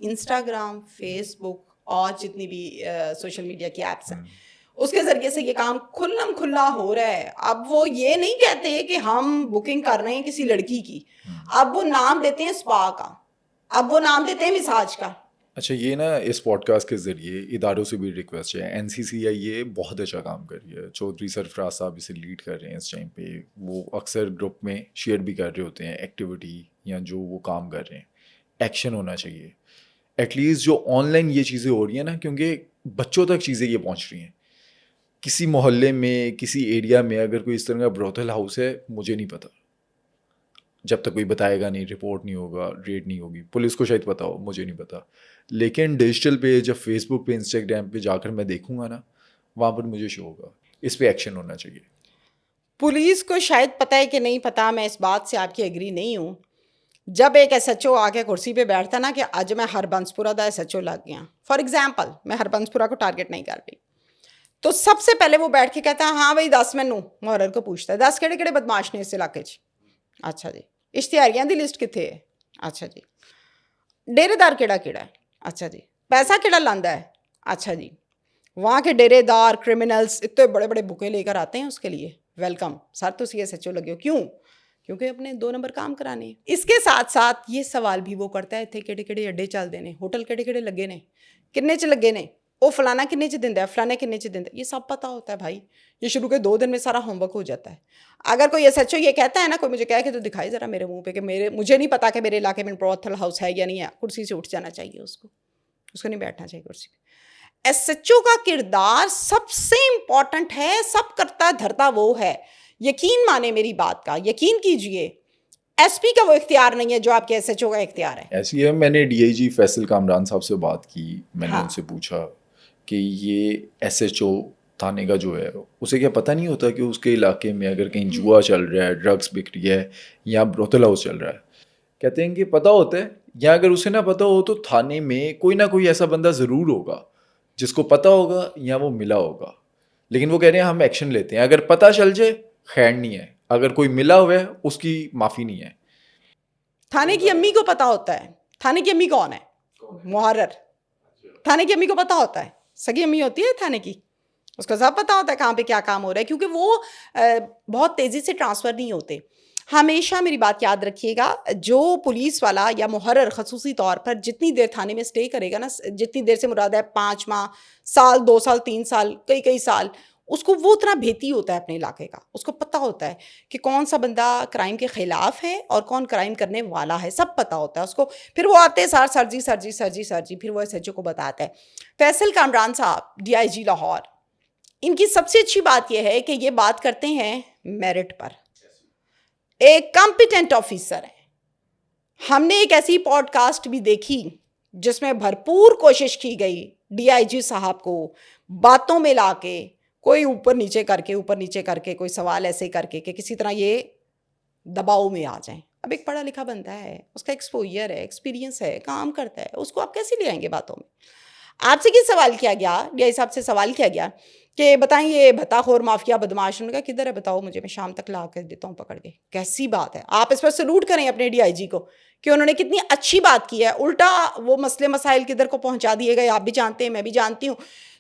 انسٹاگرام, فیس بک اور جتنی بھی سوشل میڈیا کی ایپس ہیں اس کے ذریعے سے یہ کام کھلم کھلا ہو رہا ہے. اب وہ یہ نہیں کہتے کہ ہم بکنگ کر رہے ہیں کسی لڑکی کی, اب وہ نام دیتے ہیں سپا کا, اب وہ نام دیتے ہیں مساج کا. اچھا یہ نا اس پوڈ کاسٹ کے ذریعے اداروں سے بھی ریکویسٹ ہے, این سی سی آئی یہ بہت اچھا کام کر رہی ہے, چودھری سرفراز صاحب اسے لیڈ کر رہے ہیں اس ٹائم پہ, وہ اکثر گروپ میں شیئر بھی کر رہے ہوتے ہیں ایکٹیویٹی یا جو وہ کام کر رہے ہیں. ایکشن ہونا چاہیے ایٹ لیسٹ جو آن لائن یہ چیزیں ہو رہی ہیں نا, کیونکہ بچوں تک چیزیں یہ پہنچ رہی ہیں. کسی محلے میں کسی ایریا میں اگر کوئی اس طرح کا بروتھل ہاؤس ہے, مجھے نہیں پتا, جب تک کوئی بتائے گا نہیں, رپورٹ نہیں ہوگا, ریٹ نہیں ہوگی, پولیس کو شاید پتا ہو, مجھے نہیں پتا. لیکن ڈیجیٹل پہ جب فیس بک پہ انسٹاگرام پہ جا کر میں دیکھوں گا نا, وہاں پر مجھے شو ہوگا, اس پہ ایکشن ہونا چاہیے. پولیس کو شاید پتہ ہے کہ نہیں پتا, میں اس بات سے آپ کی ایگری نہیں ہوں. جب ایک ایس ایچ او آ کے کرسی پہ بیٹھتا نا کہ آج میں ہربنسپورہ دا ایس ایچ او لگ گیا, فار ایگزامپل میں ہربنسپورہ کو ٹارگیٹ نہیں کر رہی, تو سب سے پہلے وہ بیٹھ کے کہتا ہے ہاں بھائی 10 مینوں محرر کو پوچھتا ہے 10 کہڑے کہڑے بدماش نے اس علاقے 'چ. اچھا جی, اشتہاریاں دی لسٹ کتنے ہے, اچھا جی, ڈیرے دار کیڑا کیڑا ہے, اچھا جی, پیسہ کیڑا لاندا ہے, اچھا جی. وہاں کے ڈیرے دار کرمنلز اتنے بڑے بڑے بکے لے کر آتے ہیں اس کے لیے, ویلکم سر تو سی ایس ایچ او لگے ہو, کیوں؟ کیونکہ اپنے 2 نمبر کام کرانے ہیں. اس کے ساتھ ساتھ یہ سوال بھی وہ کرتا ہے اتنے کہڑے کہڑے اڈے چلتے ہیں, ہوٹل کہڑے کہڑے لگے نے, کنے چ لگے نے, وہ فلانا کنے چ دیندا ہے, فلانے کنے چ دیندا ہے, یہ سب پتہ ہوتا ہے بھائی. یہ شروع کے 2 دن میں سارا ہوم ورک ہو جاتا ہے. اگر کوئی ایس ایچ او یہ کہتا ہے نا, کوئی مجھے کہے کہ تو دکھائی ذرا میرے منہ پہ کہ مجھے نہیں پتا کہ میرے علاقے میں بروتھل ہاؤس ہے یا نہیں ہے, کرسی سے اٹھ جانا چاہیے اس کو نہیں بیٹھنا چاہیے کرسی پہ. ایس ایچ او کا کردار سب سے امپورٹنٹ ہے, سب کرتا دھرتا وہ ہے. یقین مانے میری بات کا, یقین کیجئے, ایس پی کا وہ اختیار نہیں ہے جو آپ کے ایس ایچ او کا اختیار ہے. ایسی ہے, میں نے ڈی آئی جی فیصل کامران صاحب سے بات کی, میں نے ان سے پوچھا کہ یہ ایس ایچ او تھانے کا جو ہے اسے کیا پتہ نہیں ہوتا کہ اس کے علاقے میں اگر کہیں جوا چل رہا ہے, ڈرگس بک رہی ہے یا بروتھل ہاؤس چل رہا ہے. کہتے ہیں کہ پتہ ہوتا ہے, یا اگر اسے نہ پتہ ہو تو تھانے میں کوئی نہ کوئی ایسا بندہ ضرور ہوگا جس کو پتہ ہوگا یا وہ ملا ہوگا. لیکن وہ کہہ رہے ہیں ہم ایکشن لیتے ہیں, اگر پتہ چل جائے خیر نہیں ہے, اگر کوئی ملا ہوا ہے اس کی معافی نہیں ہے. تھانے کی امی کو پتہ ہوتا ہے, تھانے کی امی کون ہے؟ محرر. تھانے کی امی کو پتہ ہوتا ہے, سگی امی ہوتی ہے تھانے کی, اس کو سب پتہ ہوتا ہے کہاں پہ کیا کام ہو رہا ہے, کیونکہ وہ بہت تیزی سے ٹرانسفر نہیں ہوتے. ہمیشہ میری بات یاد رکھیے گا, جو پولیس والا یا محرر خصوصی طور پر جتنی دیر تھانے میں اسٹے کرے گا نا, جتنی دیر سے مراد ہے 5 ماہ, سال, 2 سال, 3 سال, کئی سال, اس کو وہ اتنا بھیتی ہوتا ہے اپنے علاقے کا. اس کو پتہ ہوتا ہے کہ کون سا بندہ کرائم کے خلاف ہے اور کون کرائم کرنے والا ہے, سب پتہ ہوتا ہے اس کو. پھر وہ آتے ہیں سر جی, پھر وہ ایس ایچ او کو بتاتا ہے. فیصل کامران صاحب DIG لاہور, ان کی سب سے اچھی بات یہ ہے کہ یہ بات کرتے ہیں میرٹ پر. ایک کمپیٹنٹ آفیسر ہے. ہم نے ایک ایسی پوڈ کاسٹ بھی دیکھی جس میں بھرپور کوشش کی گئی DIG صاحب کو باتوں میں لا کے, کوئی اوپر نیچے کر کے کوئی سوال ایسے کر کے کہ کسی طرح یہ دباؤ میں آ جائیں. اب ایک پڑھا لکھا بندہ ہے, اس کا ایکسپوئر ہے, ایکسپیرینس ہے, کام کرتا ہے, اس کو آپ کیسے لے آئیں گے باتوں میں. آپ سے کیا سوال کیا گیا, DI صاحب سے سوال کیا گیا کہ بتائیں یہ بھتا خور مافیا بدماش, نے کہا کدھر ہے بتاؤ مجھے, میں شام تک لا کے دیتا ہوں پکڑ کے. کیسی بات ہے, آپ اس پر سلوٹ کریں اپنے DIG کو کہ انہوں نے کتنی اچھی بات کی ہے. الٹا وہ مسئلے مسائل کدھر کو پہنچا دیے گئے, آپ بھی جانتے ہیں, میں بھی جانتی ہوں.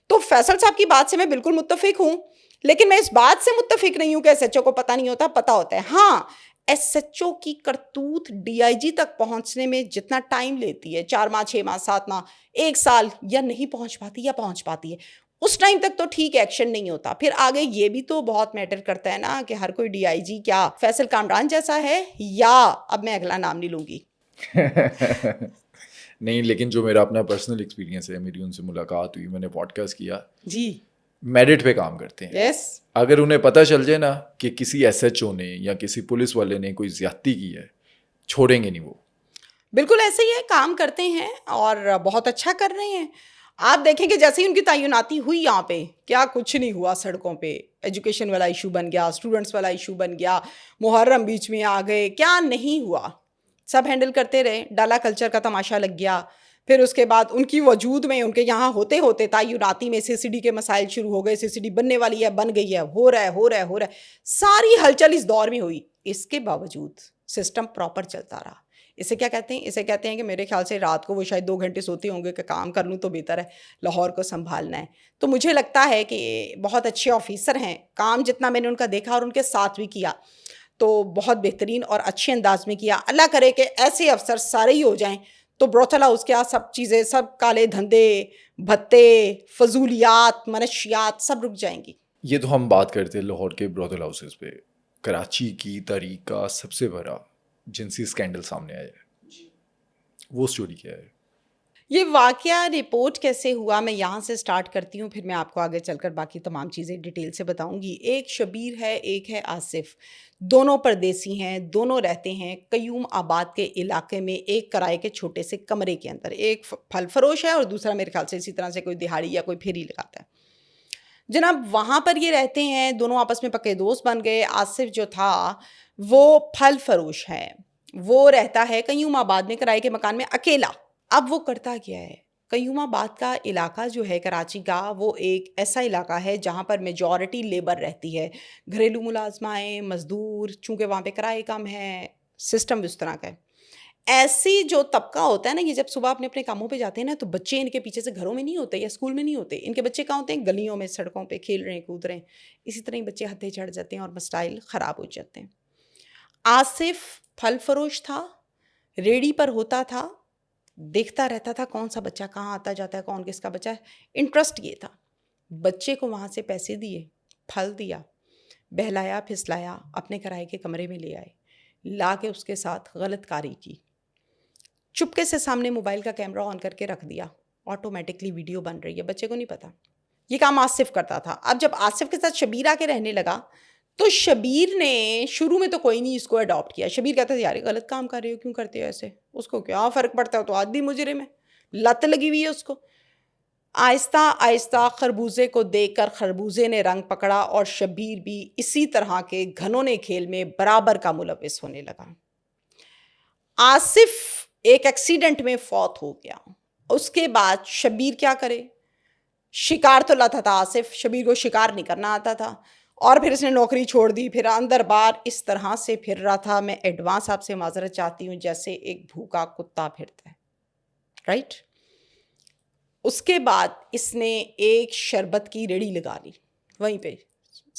تو فیصل صاحب کی بات سے میں بالکل متفق ہوں, لیکن میں اس بات سے متفق نہیں ہوں کہ SHO کو پتہ نہیں ہوتا, پتہ ہوتا ہے. ہاں, SHO کی کرتوت DIG تک پہنچنے میں جتنا ٹائم لیتی ہے, 4 ماہ, 6 ماہ, 7 ماہ, 1 سال, یا نہیں پہنچ پاتی یا پہنچ پاتی ہے, اس ٹائم تک تو ٹھیک ایکشن نہیں ہوتا. پھر آگے یہ بھی تو بہت میٹر کرتا ہے نا کہ ہر کوئی DIG کیا فیصل کامران جیسا ہے, یا اب میں اگلا نام نہیں لوں گی. نہیں, لیکن جو میرا اپنا پرسنل ایکسپیرینس ہے, میری ان سے ملاقات ہوئی, میں نے پوڈ کاسٹ کیا جی, میرٹ پہ کام کرتے ہیں. یس, اگر انہیں پتہ چل جائے نا کہ کسی SHO نے یا کسی پولیس والے نے کوئی زیادتی کی ہے, چھوڑیں گے نہیں وہ. بالکل ایسے ہی ہے, کام کرتے ہیں اور بہت اچھا کر رہے ہیں. آپ دیکھیں کہ جیسے ہی ان کی تعیناتی ہوئی یہاں پہ, کیا کچھ نہیں ہوا سڑکوں پہ. ایجوکیشن والا ایشو بن گیا, اسٹوڈنٹس والا ایشو بن گیا, محرم بیچ میں آ گئے, کیا نہیں ہوا, سب ہینڈل کرتے رہے. ڈالا کلچر کا تماشا لگ گیا. پھر اس کے بعد ان کی وجود میں, ان کے یہاں ہوتے ہوتے تعیناتی میں CCD کے مسائل شروع ہو گئے. CCD بننے والی ہے, بن گئی ہے, ہو رہا ہے. ساری ہلچل اس دور میں ہوئی. اس کے باوجود سسٹم پراپر چلتا رہا. اسے کیا کہتے ہیں, اسے کہتے ہیں کہ میرے خیال سے رات کو وہ شاید 2 گھنٹے سوتے ہوں گے کہ کام کر لوں تو بہتر ہے, لاہور کو سنبھالنا ہے. تو مجھے لگتا ہے کہ بہت اچھے آفیسر ہیں. کام جتنا میں نے ان کا دیکھا اور ان کے ساتھ بھی کیا تو بہت بہترین اور اچھے انداز میں کیا. اللہ کرے کہ ایسے افسر سارے ہی ہو جائیں تو بروتھل ہاؤس کیا سب چیزیں, سب کالے دھندے, بھتے, فضولیات, منشیات سب رک جائیں گی. یہ تو ہم بات کرتے ہیں لاہور کے بروتھل ہاؤسز پہ. کراچی کی تاریخ کا سب سے بڑا جنسی اسکینڈل سامنے آیا ہے, وہ سٹوری کیا ہے؟ یہ واقعہ رپورٹ کیسے ہوا, میں یہاں سے سٹارٹ کرتی ہوں, پھر میں آپ کو آگے چل کر باقی تمام چیزیں ڈیٹیل سے بتاؤں گی. ایک شبیر ہے, ایک ہے آصف. دونوں پردیسی ہیں, دونوں رہتے ہیں قیوم آباد کے علاقے میں, ایک کرائے کے چھوٹے سے کمرے کے اندر. ایک پھل فروش ہے اور دوسرا میرے خیال سے اسی طرح سے کوئی دہاڑی یا کوئی پھیری لگاتا ہے. جناب وہاں پر یہ رہتے ہیں, دونوں آپس میں پکے دوست بن گئے. آصف جو تھا وہ پھل فروش ہے, وہ رہتا ہے قیوم آباد میں کرائے کے مکان میں اکیلا. اب وہ کرتا کیا ہے, قیوم آباد کا علاقہ جو ہے کراچی کا, وہ ایک ایسا علاقہ ہے جہاں پر میجورٹی لیبر رہتی ہے, گھریلو ملازمائیں, مزدور, چونکہ وہاں پہ کرائے کم ہے, سسٹم اس طرح کا ہے. ایسی جو طبقہ ہوتا ہے نا, یہ جب صبح اپنے اپنے کاموں پہ جاتے ہیں نا, تو بچے ان کے پیچھے سے گھروں میں نہیں ہوتے یا اسکول میں نہیں ہوتے. ان کے بچے کہاں ہوتے ہیں, گلیوں میں, سڑکوں پہ کھیل رہے ہیں, کود رہے ہیں. اسی طرح ہی بچے ہتھے چڑھ جاتے ہیں اور مسائل خراب ہو جاتے ہیں. آصف پھل فروش تھا, ریڑھی پر ہوتا تھا, دیکھتا رہتا تھا کون سا بچہ کہاں آتا جاتا ہے, کون کس کا بچہ ہے. انٹرسٹ یہ تھا, بچے کو وہاں سے پیسے دیے, پھل دیا, بہلایا پھسلایا, اپنے کرائے کے کمرے میں لے آئے, لا کے اس کے ساتھ غلط کاری کی. چپکے سے سامنے موبائل کا کیمرہ آن کر کے رکھ دیا, آٹومیٹکلی ویڈیو بن رہی ہے, بچے کو نہیں پتا. یہ کام آصف کرتا تھا. اب جب آصف کے ساتھ شبیر آ کے رہنے لگا تو شبیر نے شروع میں تو کوئی نہیں اس کو اڈاپٹ کیا. شبیر کہتا تھا یار غلط کام کر رہے ہو, کیوں کرتے ہو ایسے, اس کو کیا فرق پڑتا ہے, تو عادی مجرم ہے, لت لگی ہوئی ہے اس کو. آہستہ آہستہ خربوزے کو دیکھ کر خربوزے نے رنگ پکڑا اور شبیر بھی اسی طرح کے گھنونے کھیل میں برابر کا ملوث ہونے لگا. آصف ایک ایکسیڈنٹ میں فوت ہو گیا. اس کے بعد شبیر کیا کرے, شکار تو لاتا تھا آصف, شبیر کو شکار نہیں کرنا آتا تھا, اور پھر اس نے نوکری چھوڑ دی, پھر اندر باہر اس طرح سے پھر رہا تھا. میں ایڈوانس آپ سے معذرت چاہتی ہوں, جیسے ایک بھوکا کتا پھرتا ہے, رائٹ. اس کے بعد اس نے ایک شربت کی ریڑھی لگا لی وہیں پہ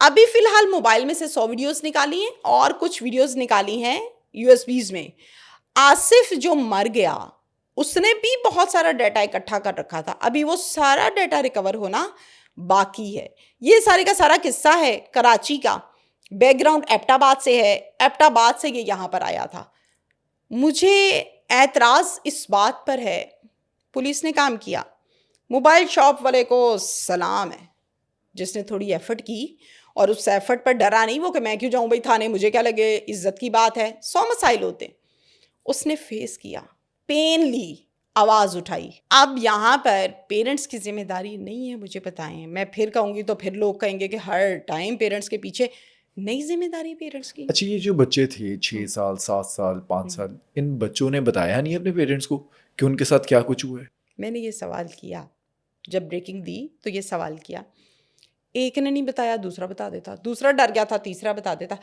ابھی فی الحال موبائل میں سے 100 ویڈیوز نکالی ہیں اور کچھ ویڈیوز نکالی ہیں USB میں. آصف جو مر گیا اس نے بھی بہت سارا ڈیٹا اکٹھا کر رکھا تھا, ابھی وہ سارا ڈیٹا ریکور ہونا باقی ہے. یہ سارے کا سارا قصہ ہے کراچی کا, بیک گراؤنڈ ایبٹ آباد سے ہے, ایبٹ آباد سے یہ یہاں پر آیا تھا. مجھے اعتراض اس بات پر ہے, پولیس نے کام کیا, موبائل شاپ والے کو سلام ہے جس نے تھوڑی ایفرٹ کی اور اس ایفرٹ پر ڈرا نہیں وہ کہ میں کیوں جاؤں بھائی تھانے, مجھے کیا لگے, عزت کی بات ہے, 100 مسائل ہوتے. اس نے فیس کیا, پین لی, آواز اٹھائی. اب یہاں پر پیرنٹس کی ذمہ داری نہیں ہے, مجھے بتائیں, میں پھر کہوں گی تو پھر لوگ کہیں گے کہ ہر ٹائم پیرنٹس کے پیچھے, نہیں ذمہ داری پیرنٹس کی. اچھا یہ جو بچے تھے 6 سال 7 سال 5 سال, ان بچوں نے بتایا نہیں اپنے پیرنٹس کو کہ ان کے ساتھ کیا کچھ ہوا ہے؟ میں نے یہ سوال کیا جب بریکنگ دی تو یہ سوال کیا, ایک نے نہیں بتایا دوسرا بتا دیتا, دوسرا ڈر گیا تھا تیسرا بتا دیتا.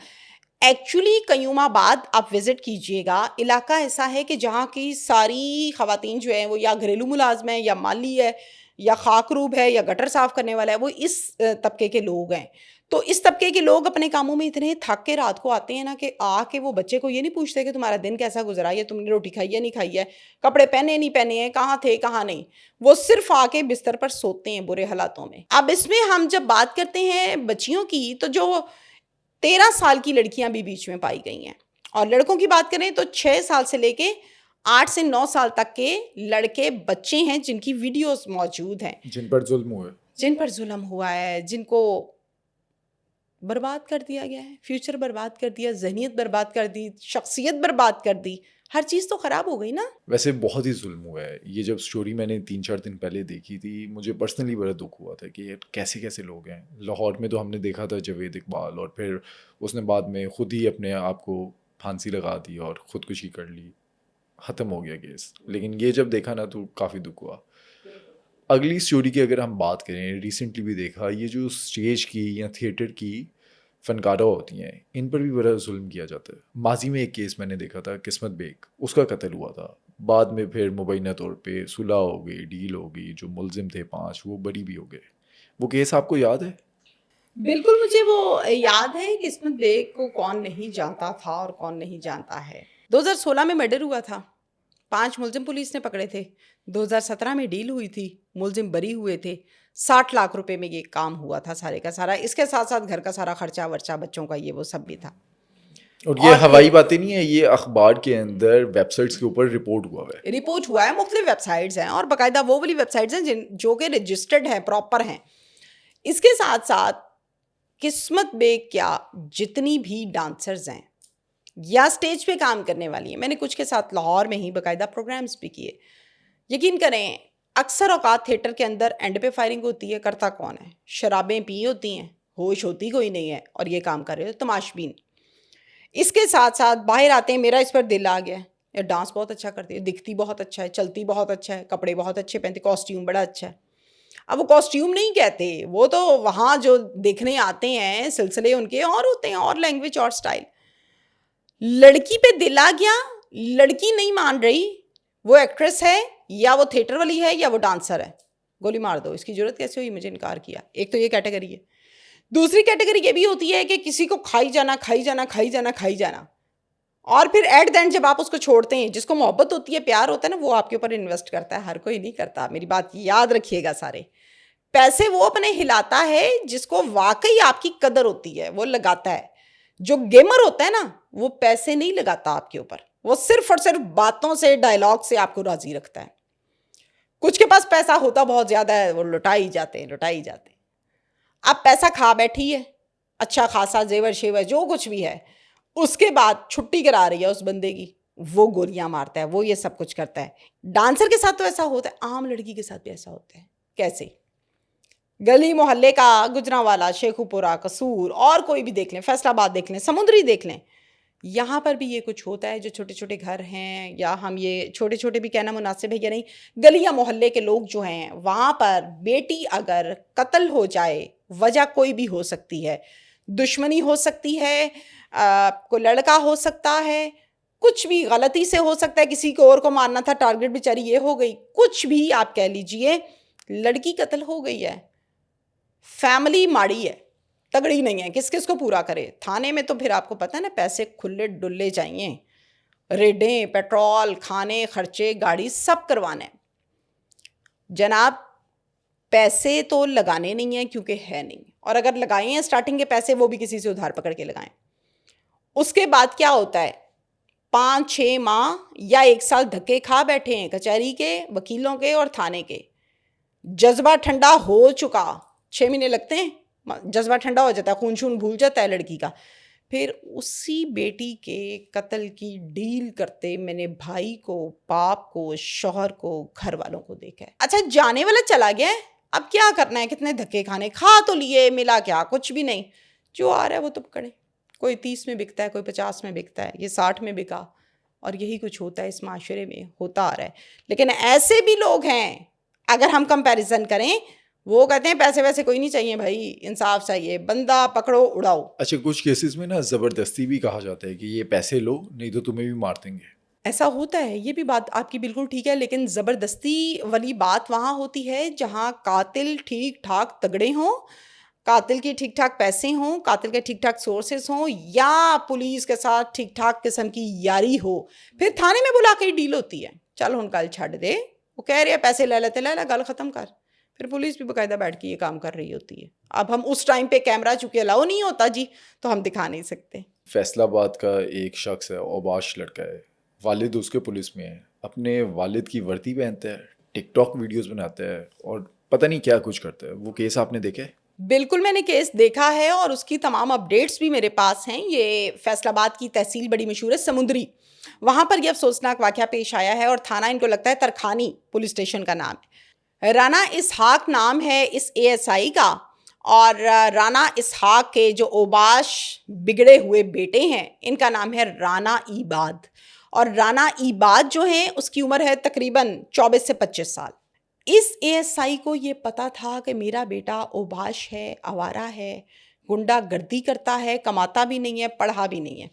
ایکچولی قیوم آباد آپ وزٹ کیجئے گا, علاقہ ایسا ہے کہ جہاں کی ساری خواتین جو ہیں وہ یا گھریلو ملازم ہیں یا مالی ہے یا خاک روب ہے یا گٹر صاف کرنے والا ہے, وہ اس طبقے کے لوگ ہیں. تو اس طبقے کے لوگ اپنے کاموں میں اتنے تھک کے رات کو آتے ہیں نا کہ آ کے وہ بچے کو یہ نہیں پوچھتے کہ تمہارا دن کیسا گزرا ہے, تم نے روٹی کھائی ہے نہیں کھائی ہے, کپڑے پہنے نہیں پہنے ہیں, کہاں تھے کہاں نہیں, وہ صرف آ کے بستر پر سوتے ہیں برے حالاتوں میں. اب اس میں ہم جب بات کرتے ہیں بچیوں کی تو جو 13 سال کی لڑکیاں بھی بیچ میں پائی گئی ہیں, اور لڑکوں کی بات کریں تو 6 سال سے لے کے 8 سے 9 سال تک کے لڑکے بچے ہیں جن کی ویڈیوز موجود ہیں, جن پر ظلم ہوا ہے, جن پر ظلم ہوا ہے, جن کو برباد کر دیا گیا ہے, فیوچر برباد کر دیا, ذہنیت برباد کر دی, شخصیت برباد کر دی, ہر چیز تو خراب ہو گئی نا. ویسے بہت ہی ظلم ہوا ہے. یہ جب سٹوری میں نے 3-4 دن پہلے دیکھی تھی, مجھے پرسنلی بڑا دکھ ہوا تھا کہ کیسے کیسے لوگ ہیں. لاہور میں تو ہم نے دیکھا تھا جاوید اقبال, اور پھر اس نے بعد میں خود ہی اپنے آپ کو پھانسی لگا دی اور خودکشی کر لی, ختم ہو گیا کیس. لیکن یہ جب دیکھا نا تو کافی دکھ ہوا. اگلی سٹوری کی اگر ہم بات کریں, ریسنٹلی بھی دیکھا, یہ جو اسٹیج کی یا تھیٹر کی فنکارہ ہوتی ہیں, ان پر بھی بڑا ظلم کیا جاتا ہے. ماضی میں ایک کیس میں نے دیکھا تھا, قسمت بیگ, اس کا قتل ہوا تھا. بعد میں پھر مبینہ طور پہ صلح ہو گئی, ڈیل ہو گئی, جو ملزم تھے 5 وہ بری بھی ہو گئے. وہ کیس آپ کو یاد ہے؟ بالکل مجھے وہ یاد ہے. قسمت بیگ کو کون نہیں جانتا تھا اور کون نہیں جانتا ہے. 2016 میں مرڈر ہوا تھا, 5 ملزم پولیس نے پکڑے تھے. 2017 میں ڈیل ہوئی تھی, ملزم بری ہوئے تھے. 60 لاکھ روپے میں یہ کام ہوا تھا سارے کا سارا. اس کے ساتھ ساتھ گھر کا سارا خرچہ ورچہ بچوں کا یہ وہ سب بھی تھا. اور یہ ہوائی باتیں نہیں ہے, یہ اخبار کے اندر ویب سائٹس کے اوپر رپورٹ ہوا ہے. رپورٹ ہوا ہے, مختلف ویب سائٹس ہیں, اور باقاعدہ وہ والی ویب سائٹس ہیں جو کہ رجسٹرڈ ہیں, پراپر ہیں. اس کے ساتھ ساتھ قسمت بیگ کیا, جتنی بھی ڈانسرز ہیں یا اسٹیج پہ کام کرنے والی ہیں, میں نے کچھ کے ساتھ لاہور میں ہی باقاعدہ پروگرامز بھی کیے. یقین کریں اکثر اوقات تھیٹر کے اندر اینڈ پہ فائرنگ ہوتی ہے, کرتا کون ہے؟ شرابیں پی ہوتی ہیں, ہوش ہوتی کوئی نہیں ہے, اور یہ کام کر رہے ہو تماشبین. اس کے ساتھ ساتھ باہر آتے ہیں, میرا اس پر دل آ گیا, یہ ڈانس بہت اچھا کرتی ہے, دکھتی بہت اچھا ہے, چلتی بہت اچھا ہے, کپڑے بہت اچھے پہنتے, کاسٹیوم بڑا اچھا ہے. اب وہ کاسٹیوم نہیں کہتے, وہ تو وہاں جو دیکھنے آتے ہیں سلسلے ان کے اور ہوتے ہیں, اور لینگویج اور سٹائل. لڑکی پہ دل آ گیا, لڑکی نہیں مان رہی, وہ ایکٹریس ہے یا وہ تھیٹر والی ہے یا وہ ڈانسر ہے, گولی مار دو. اس کی ضرورت کیسے ہوئی, مجھے انکار کیا. ایک تو یہ کیٹیگری ہے. دوسری کیٹیگری یہ بھی ہوتی ہے کہ کسی کو کھائی جانا کھائی جانا کھائی جانا کھائی جانا, اور پھر ایٹ دا اینڈ جب آپ اس کو چھوڑتے ہیں, جس کو محبت ہوتی ہے پیار ہوتا ہے نا, وہ آپ کے اوپر انویسٹ کرتا ہے. ہر کوئی نہیں کرتا, میری بات یاد رکھیے گا سارے. پیسے وہ اپنے ہلاتا ہے جس کو واقعی آپ کی قدر ہوتی ہے, وہ لگاتا ہے. جو گیمر ہوتا ہے نا, وہ پیسے نہیں لگاتا آپ کے اوپر, وہ صرف اور صرف باتوں سے, ڈائلاگ سے آپ کو راضی رکھتا ہے. کچھ کے پاس پیسہ ہوتا بہت زیادہ ہے, وہ لٹائی جاتے ہیں لٹائی جاتے ہیں. اب پیسہ کھا بیٹھی ہے, اچھا خاصا زیور شیور جو کچھ بھی ہے, اس کے بعد چھٹی کرا رہی ہے اس بندے کی, وہ گولیاں مارتا ہے, وہ یہ سب کچھ کرتا ہے. ڈانسر کے ساتھ تو ایسا ہوتا ہے, عام لڑکی کے ساتھ بھی ایسا ہوتا ہے. کیسے؟ گلی محلے کا, گجرانوالا, شیخو پورہ, قصور, اور کوئی بھی دیکھ لیں, فیصل آباد دیکھ لیں, سمندری دیکھ لیں, یہاں پر بھی یہ کچھ ہوتا ہے. جو چھوٹے چھوٹے گھر ہیں, یا ہم یہ چھوٹے چھوٹے بھی کہنا مناسب ہے یا نہیں, گلی یا محلے کے لوگ جو ہیں, وہاں پر بیٹی اگر قتل ہو جائے, وجہ کوئی بھی ہو سکتی ہے, دشمنی ہو سکتی ہے, کوئی لڑکا ہو سکتا ہے, کچھ بھی غلطی سے ہو سکتا ہے, کسی کو اور کو مارنا تھا, ٹارگٹ بیچاری یہ ہو گئی, کچھ بھی آپ کہہ لیجئے, لڑکی قتل ہو گئی ہے, فیملی ماڑی ہے, تگڑی نہیں ہے, کس کس کو پورا کرے. تھانے میں تو پھر آپ کو پتہ ہے نا, پیسے کھلے ڈلے چاہیے, ریڈیں, پیٹرول, کھانے, خرچے, گاڑی سب کروانا ہے. جناب پیسے تو لگانے نہیں ہیں کیونکہ ہے نہیں, اور اگر لگائے ہیں سٹارٹنگ کے پیسے وہ بھی کسی سے ادھار پکڑ کے لگائیں. اس کے بعد کیا ہوتا ہے, 5-6 ماہ یا 1 سال دھکے کھا بیٹھے ہیں کچہری کے, وکیلوں کے اور تھانے کے. جذبہ ٹھنڈا ہو چکا, 6 مہینے لگتے ہیں, جذبہ ٹھنڈا ہو جاتا ہے, خون شون بھول جاتا ہے لڑکی کا. پھر اسی بیٹی کے قتل کی ڈیل کرتے میں نے بھائی کو, باپ کو, شوہر کو, گھر والوں کو دیکھا ہے. اچھا جانے والا چلا گیا ہے, اب کیا کرنا ہے, کتنے دھکے کھانے, کھا تو لیے, ملا کیا, کچھ بھی نہیں. جو آ رہا ہے وہ تو پکڑے, کوئی 30 میں بکتا ہے, کوئی 50 میں بکتا ہے, یہ 60 میں بکا, اور یہی کچھ ہوتا ہے اس معاشرے میں, ہوتا آ رہا ہے. لیکن ایسے بھی لوگ ہیں, اگر ہم کمپیریزن کریں, وہ کہتے ہیں پیسے ویسے کوئی نہیں چاہیے بھائی, انصاف چاہیے, بندہ پکڑو اڑاؤ. اچھا کچھ کیسز میں نا زبردستی بھی کہا جاتا ہے کہ یہ پیسے لو نہیں تو تمہیں بھی مار دیں گے. ایسا ہوتا ہے, یہ بھی بات آپ کی بالکل ٹھیک ہے, لیکن زبردستی والی بات وہاں ہوتی ہے جہاں قاتل ٹھیک ٹھاک تگڑے ہوں, قاتل کے ٹھیک ٹھاک پیسے ہوں, قاتل کے ٹھیک ٹھاک سورسز ہوں, یا پولیس کے ساتھ ٹھیک ٹھاک قسم کی یاری ہو. پھر تھانے میں بلا کے ڈیل ہوتی ہے, چل ہن گل چھڈ دے, وہ کہہ رہے ہیں پیسے لے لیتے, لے لے, گل ختم کر. پھر پولیس بھی باقاعدہ بیٹھ کے یہ کام کر رہی ہوتی ہے. اب ہم اس ٹائم پہ کیمرہ چونکہ الاؤ نہیں ہوتا جی, تو ہم دکھا نہیں سکتے. فیصل آباد کا ایک شخص ہے, اوباش لڑکا ہے, والد اس کے پولیس میں ہے, اپنے والد کی وردی پہنتا ہے, ٹک ٹاک ویڈیوز بناتا ہے, اور پتہ نہیں کیا کچھ کرتا ہے. وہ کیس آپ نے دیکھا ہے؟ بالکل میں نے کیس دیکھا ہے, اور اس کی تمام اپڈیٹس بھی میرے پاس ہیں. یہ فیصل آباد کی تحصیل بڑی مشہور ہے, سمندری, وہاں پر یہ افسوسناک واقعہ پیش آیا ہے, اور تھانہ ان کو لگتا ہے ترکھانی پولیس اسٹیشن کا نام ہے. رانا اسحاق نام ہے اس ASI کا, اور رانا اسحاق کے جو اوباش بگڑے ہوئے بیٹے ہیں ان کا نام ہے رانا ایباد, اور رانا ایباد جو ہیں اس کی عمر ہے تقریباً 24 سے 25 سال. اس ASI کو یہ پتا تھا کہ میرا بیٹا اوباش ہے, آوارہ ہے, گنڈا گردی کرتا ہے, کماتا بھی نہیں ہے, پڑھا بھی نہیں ہے.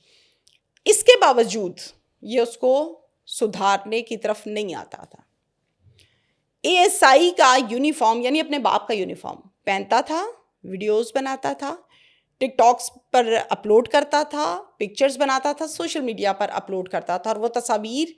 اس کے باوجود یہ اس کو سدھارنے کی طرف نہیں آتا تھا. ASI کا یونیفارم یعنی اپنے باپ کا یونیفارم پہنتا تھا, ویڈیوز بناتا تھا, ٹک ٹاکس پر اپلوڈ کرتا تھا, پکچرز بناتا تھا, سوشل میڈیا پر اپلوڈ کرتا تھا, اور وہ تصاویر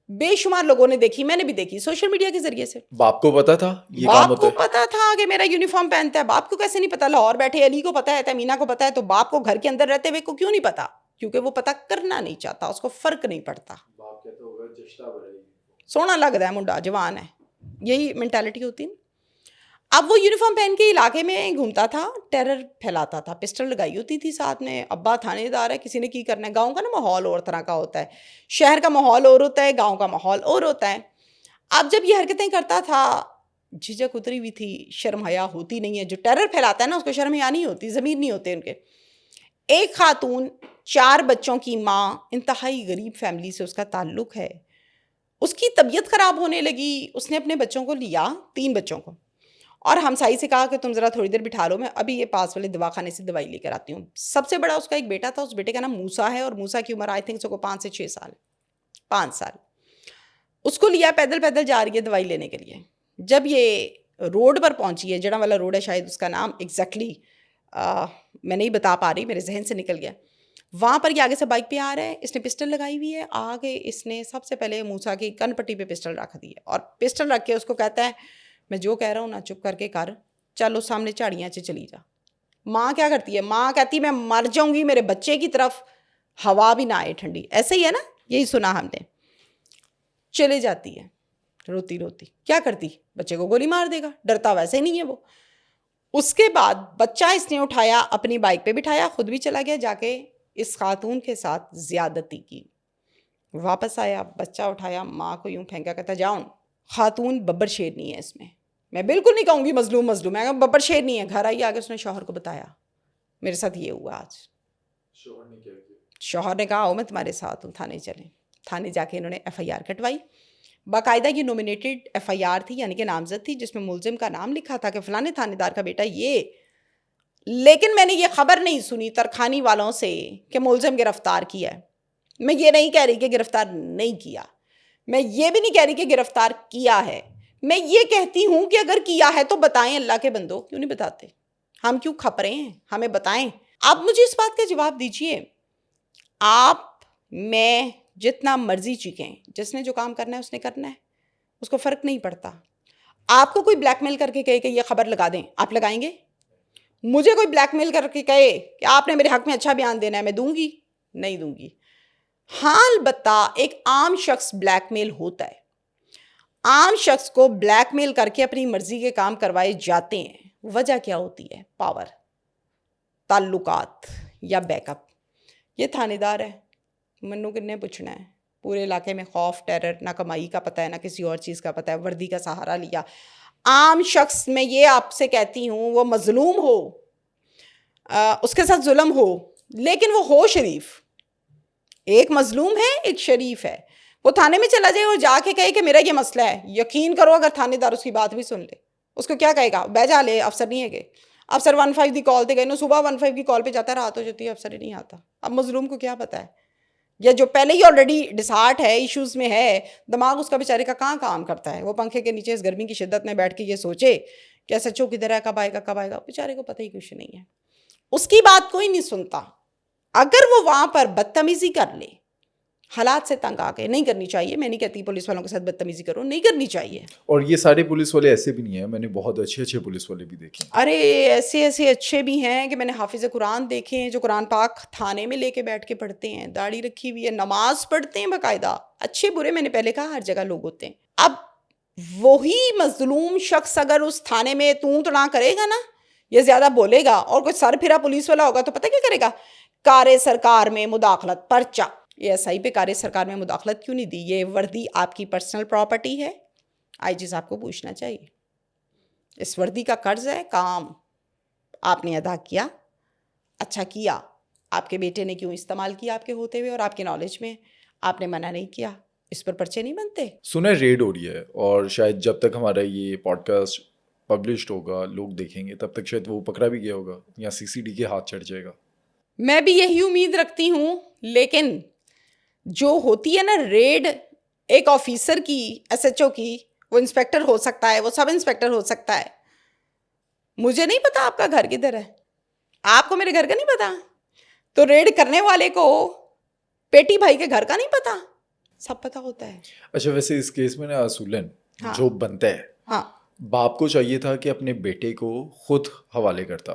بے شمار لوگوں نے دیکھی, میں نے بھی دیکھی سوشل میڈیا کے ذریعے سے. باپ کو پتا تھا یہ کام باپ ہوتا کو ہے؟ پتا تھا کہ میرا یونیفارم پہنتا ہے. باپ کو کیسے نہیں پتا؟ لاہور بیٹھے علی کو پتا ہے, تمینا کو پتا ہے, تو باپ کو گھر کے اندر رہتے ہوئے کو کیوں نہیں پتا؟ کیونکہ وہ پتا کرنا نہیں چاہتا, اس کو فرق نہیں پڑتا. باپ کہتا ہوگا جشتہ بڑھائی, سونا لگتا ہے منڈا, جوان ہے, یہی مینٹالٹی ہوتی ہے. اب وہ یونیفارم پہن کے علاقے میں گھومتا تھا, ٹیرر پھیلاتا تھا, پسٹل لگائی ہوتی تھی ساتھ میں, ابا تھانے دار ہے, کسی نے کی کرنا ہے. گاؤں کا نا ماحول اور طرح کا ہوتا ہے, شہر کا ماحول اور ہوتا ہے, گاؤں کا ماحول اور ہوتا ہے. اب جب یہ حرکتیں کرتا تھا, جھجک اتری ہوئی تھی, شرم حیا ہوتی نہیں ہے. جو ٹیرر پھیلاتا ہے نا اس کو شرم حیا نہیں ہوتی, ضمیر نہیں ہوتے ان کے. ایک خاتون 4 بچوں کی ماں, انتہائی غریب فیملی سے اس کا تعلق ہے, اس کی طبیعت خراب ہونے لگی. اس نے اپنے بچوں کو لیا, 3 بچوں کو, اور ہمسائی سے کہا کہ تم ذرا تھوڑی دیر بٹھا لو, میں ابھی یہ پاس والے دواخانے سے دوائی لے کر آتی ہوں. سب سے بڑا اس کا ایک بیٹا تھا, اس بیٹے کا نام موسیٰ ہے, اور موسیٰ کی عمر آئی تھنک سو کو 5 سے 6 سال, 5 سال. اس کو لیا, پیدل پیدل جا رہی ہے دوائی لینے کے لیے. جب یہ روڈ پر پہنچی ہے, جڑا والا روڈ ہے شاید اس کا نام ایگزیکٹلی میں نہیں بتا پا رہی, میرے ذہن سے نکل گیا. وہاں پر یہ آگے سے بائک پہ آ رہا ہے, اس نے پسٹل لگائی ہوئی ہے, آگے اس نے سب سے پہلے موسیٰ کی کن پٹی پہ پسٹل رکھ دی ہے, اور پسٹل رکھ کے اس کو کہتا ہے میں جو کہہ رہا ہوں نا چپ کر کے کر, چلو سامنے جھاڑیاں سے چلی جا. ماں کیا کرتی ہے؟ ماں کہتی میں مر جاؤں گی, میرے بچے کی طرف ہوا بھی نہ آئے ٹھنڈی. ایسے ہی ہے نا, یہی سنا ہم نے. چلے جاتی ہے روتی روتی, کیا کرتی؟ بچے کو گولی مار دے گا, ڈرتا ویسے نہیں ہے وہ. اس کے بعد بچہ اس نے اٹھایا, اپنی بائک پہ بٹھایا, خود بھی چلا گیا, جا کے اس خاتون کے ساتھ زیادتی کی. واپس آیا, بچہ اٹھایا, ماں کو یوں پھینکا, کہتا جاؤں. خاتون ببر شیر نہیں ہے اس میں بالکل نہیں کہوں گی مظلوم, میں ببر شیر نہیں ہے. گھر آئی, آگے اس نے شوہر کو بتایا میرے ساتھ یہ ہوا آج. شوہر نے کہا میں تمہارے ساتھ ہوں, تھانے چلیں. تھانے جا کے انہوں نے FIR کٹوائی. باقاعدہ یہ نومینیٹڈ FIR تھی, یعنی کہ نامزد تھی, جس میں ملزم کا نام لکھا تھا کہ فلاں تھانے دار کا بیٹا یہ. لیکن میں نے یہ خبر نہیں سنی ترکھانی والوں سے کہ ملزم گرفتار کیا ہے. میں یہ نہیں کہہ رہی کہ گرفتار نہیں کیا, میں یہ بھی نہیں کہہ رہی کہ گرفتار کیا ہے. میں یہ کہتی ہوں کہ اگر کیا ہے تو بتائیں, اللہ کے بندو کیوں نہیں بتاتے؟ ہم کیوں کھپ رہے ہیں؟ ہمیں بتائیں. اب مجھے اس بات کا جواب دیجئے. آپ میں جتنا مرضی چیخیں، جس نے جو کام کرنا ہے اس نے کرنا ہے، اس کو فرق نہیں پڑتا. آپ کو کوئی بلیک میل کر کے کہے کہ یہ خبر لگا دیں، آپ لگائیں گے؟ مجھے کوئی بلیک میل کر کے کہے کہ آپ نے میرے حق میں اچھا بیان دینا ہے، میں دوں گی؟ نہیں دوں گی. ہاں البتہ ایک عام شخص بلیک میل ہوتا ہے. عام شخص کو بلیک میل کر کے اپنی مرضی کے کام کروائے جاتے ہیں. وجہ کیا ہوتی ہے؟ پاور، تعلقات یا بیک اپ. یہ تھانے دار ہے، منو کنے پوچھنا ہے. پورے علاقے میں خوف، ٹیرر، نہ کمائی کا پتہ ہے نہ کسی اور چیز کا پتہ ہے، وردی کا سہارا لیا. عام شخص میں یہ آپ سے کہتی ہوں، وہ مظلوم ہو، اس کے ساتھ ظلم ہو، لیکن وہ ہو شریف. ایک مظلوم ہے، ایک شریف ہے. وہ تھانے میں چلا جائے اور جا کے کہے کہ میرا یہ مسئلہ ہے. یقین کرو اگر تھانے دار اس کی بات بھی سن لے، اس کو کیا کہے گا؟ بہ جا لے، افسر نہیں ہے کہ افسر 15 دی کال تے گئے نا، صبح 15 کی کال پہ جاتا ہے، رات ہو جاتی ہے، افسر ہی نہیں آتا. اب مظلوم کو کیا پتا ہے؟ یا جو پہلے ہی آلریڈی ڈسہارٹ ہے، ایشوز میں ہے، دماغ اس کا بیچارے کا کہاں کام کرتا ہے؟ وہ پنکھے کے نیچے اس گرمی کی شدت میں بیٹھ کے یہ سوچے کہ ایس ایچ او کدھر ہے، کب آئے گا کب آئے گا. بیچارے کو پتہ ہی کچھ نہیں ہے. اس کی بات کوئی نہیں سنتا. اگر وہ وہاں پر بدتمیزی کر لے، حالات سے تنگ آ کے، نہیں کرنی چاہیے. میں نہیں کہتی پولیس والوں کے ساتھ بدتمیزی کرو، نہیں کرنی چاہیے. اور یہ سارے پولیس والے ایسے بھی نہیں ہیں، میں نے بہت اچھے اچھے پولیس والے بھی دیکھے ہیں. ارے ایسے ایسے اچھے بھی ہیں کہ میں نے حافظ قرآن دیکھے ہیں جو قرآن پاک تھانے میں لے کے بیٹھ کے پڑھتے ہیں، داڑھی رکھی ہوئی ہے، نماز پڑھتے ہیں باقاعدہ. اچھے برے میں نے پہلے کہا ہر جگہ لوگ ہوتے ہیں. اب وہی مظلوم شخص اگر اس تھانے میں تڑا کرے گا نا، یہ زیادہ بولے گا، اور کوئی سر پھرا پولیس والا ہوگا تو پتہ کیا کرے گا؟ کار سرکار میں مداخلت، پرچہ. یہ ایس آئی پہ کار سرکار میں مداخلت کیوں نہیں دی؟ یہ وردی آپ کی پرسنل پراپرٹی ہے، آئی جی صاحب کو پوچھنا چاہیے. اس وردی کا قرض ہے، کام آپ نے ادا کیا، اچھا کیا. آپ کے بیٹے نے کیوں استعمال کیا آپ کے ہوتے ہوئے اور آپ کے نالج میں؟ آپ نے منع نہیں کیا، اس پر پرچے نہیں بنتے. سنا ریڈ ہو رہی ہے، اور شاید جب تک ہمارا یہ پوڈ کاسٹ پبلشڈ ہوگا، لوگ دیکھیں گے، تب تک شاید وہ پکڑا بھی گیا ہوگا یا سی سی ڈی کے ہاتھ چڑھ جائے گا. میں بھی یہی امید رکھتی ہوں. لیکن جو ہوتی ہے نا ریڈ ایک آفیسر کی، ایس ایچ او کی، وہ انسپیکٹر ہو سکتا ہے، وہ سب انسپیکٹر ہو سکتا ہے. مجھے نہیں پتا آپ کا گھر کدھر ہے، آپ کو میرے گھر کا نہیں پتا، تو ریڈ کرنے والے کو پیٹی بھائی کے گھر کا نہیں پتا، سب پتا ہوتا ہے. اچھا ویسے اس کیس میں نا اصولاً ہاں جو بنتا ہے، ہاں، باپ کو چاہیے تھا کہ اپنے بیٹے کو خود حوالے کرتا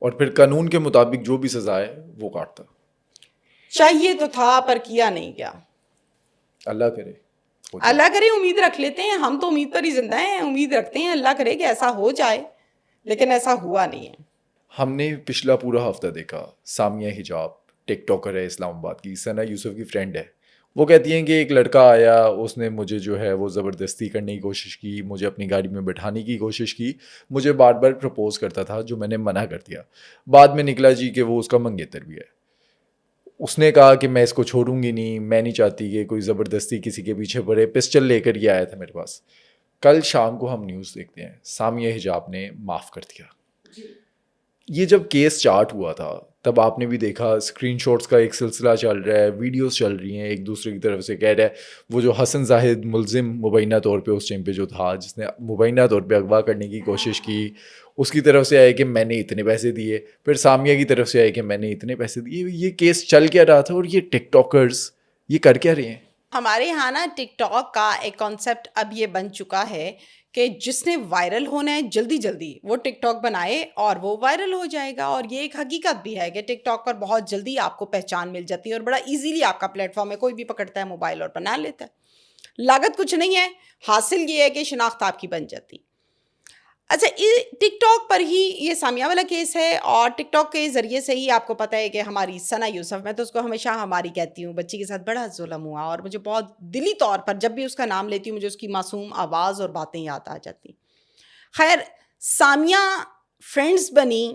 اور پھر قانون کے مطابق جو بھی سزا ہے وہ کاٹتا. چاہیے تو تھا پر کیا نہیں کیا. اللہ کرے ہو جائے. اللہ کرے، امید رکھ لیتے ہیں ہم، تو امید پر ہی زندہ ہیں. امید رکھتے ہیں اللہ کرے کہ ایسا ہو جائے، لیکن ایسا ہوا نہیں ہے. ہم نے پچھلا پورا ہفتہ دیکھا سامیہ حجاب، ٹک ٹاکر ہے اسلام آباد کی، ثنا یوسف کی فرینڈ ہے. وہ کہتی ہیں کہ ایک لڑکا آیا، اس نے مجھے جو ہے وہ زبردستی کرنے کی کوشش کی، مجھے اپنی گاڑی میں بٹھانے کی کوشش کی، مجھے بار بار پرپوز کرتا تھا جو میں نے منع کر دیا. بعد میں نکلا جی کہ وہ اس کا منگیتر بھی ہے. اس نے کہا کہ میں اس کو چھوڑوں گی نہیں، میں نہیں چاہتی کہ کوئی زبردستی کسی کے پیچھے پڑے. پسٹل لے کر یہ آیا تھا میرے پاس. کل شام کو ہم نیوز دیکھتے ہیں سامیہ حجاب نے معاف کر دیا. یہ جب کیس چارٹ ہوا تھا تب آپ نے بھی دیکھا اسکرین شاٹس کا ایک سلسلہ چل رہا ہے، ویڈیوز چل رہی ہیں، ایک دوسرے کی طرف سے کہہ رہا ہے وہ جو حسن زاہد ملزم مبینہ طور پہ اس ٹائم پہ جو تھا، جس نے مبینہ طور پہ اغوا کرنے کی کوشش کی، اس کی طرف سے آئے کہ میں نے اتنے پیسے دیے، پھر سامیہ کی طرف سے آئے کہ میں نے اتنے پیسے دیے. یہ کیس چل کیا رہا تھا اور یہ ٹک ٹاکرز یہ کر کیا رہے ہیں؟ ہمارے یہاں نا ٹک ٹاک کا ایک کانسیپٹ اب یہ بن چکا ہے کہ جس نے وائرل ہونا ہے جلدی جلدی وہ ٹک ٹاک بنائے اور وہ وائرل ہو جائے گا. اور یہ ایک حقیقت بھی ہے کہ ٹک ٹاک پر بہت جلدی آپ کو پہچان مل جاتی ہے اور بڑا ایزیلی آپ کا پلیٹ فارم ہے، کوئی بھی پکڑتا ہے موبائل اور بنا لیتا ہے. لاگت کچھ نہیں ہے، حاصل یہ ہے کہ شناخت آپ کی بن جاتی. اچھا ٹک ٹاک پر ہی یہ سامیہ والا کیس ہے، اور ٹک ٹاک کے ذریعے سے ہی آپ کو پتہ ہے کہ ہماری ثنا یوسف، میں تو اس کو ہمیشہ ہماری کہتی ہوں، بچی کے ساتھ بڑا ظلم ہوا اور مجھے بہت دلی طور پر جب بھی اس کا نام لیتی ہوں مجھے اس کی معصوم آواز اور باتیں یاد آ جاتی. خیر، سامیہ فرینڈز بنی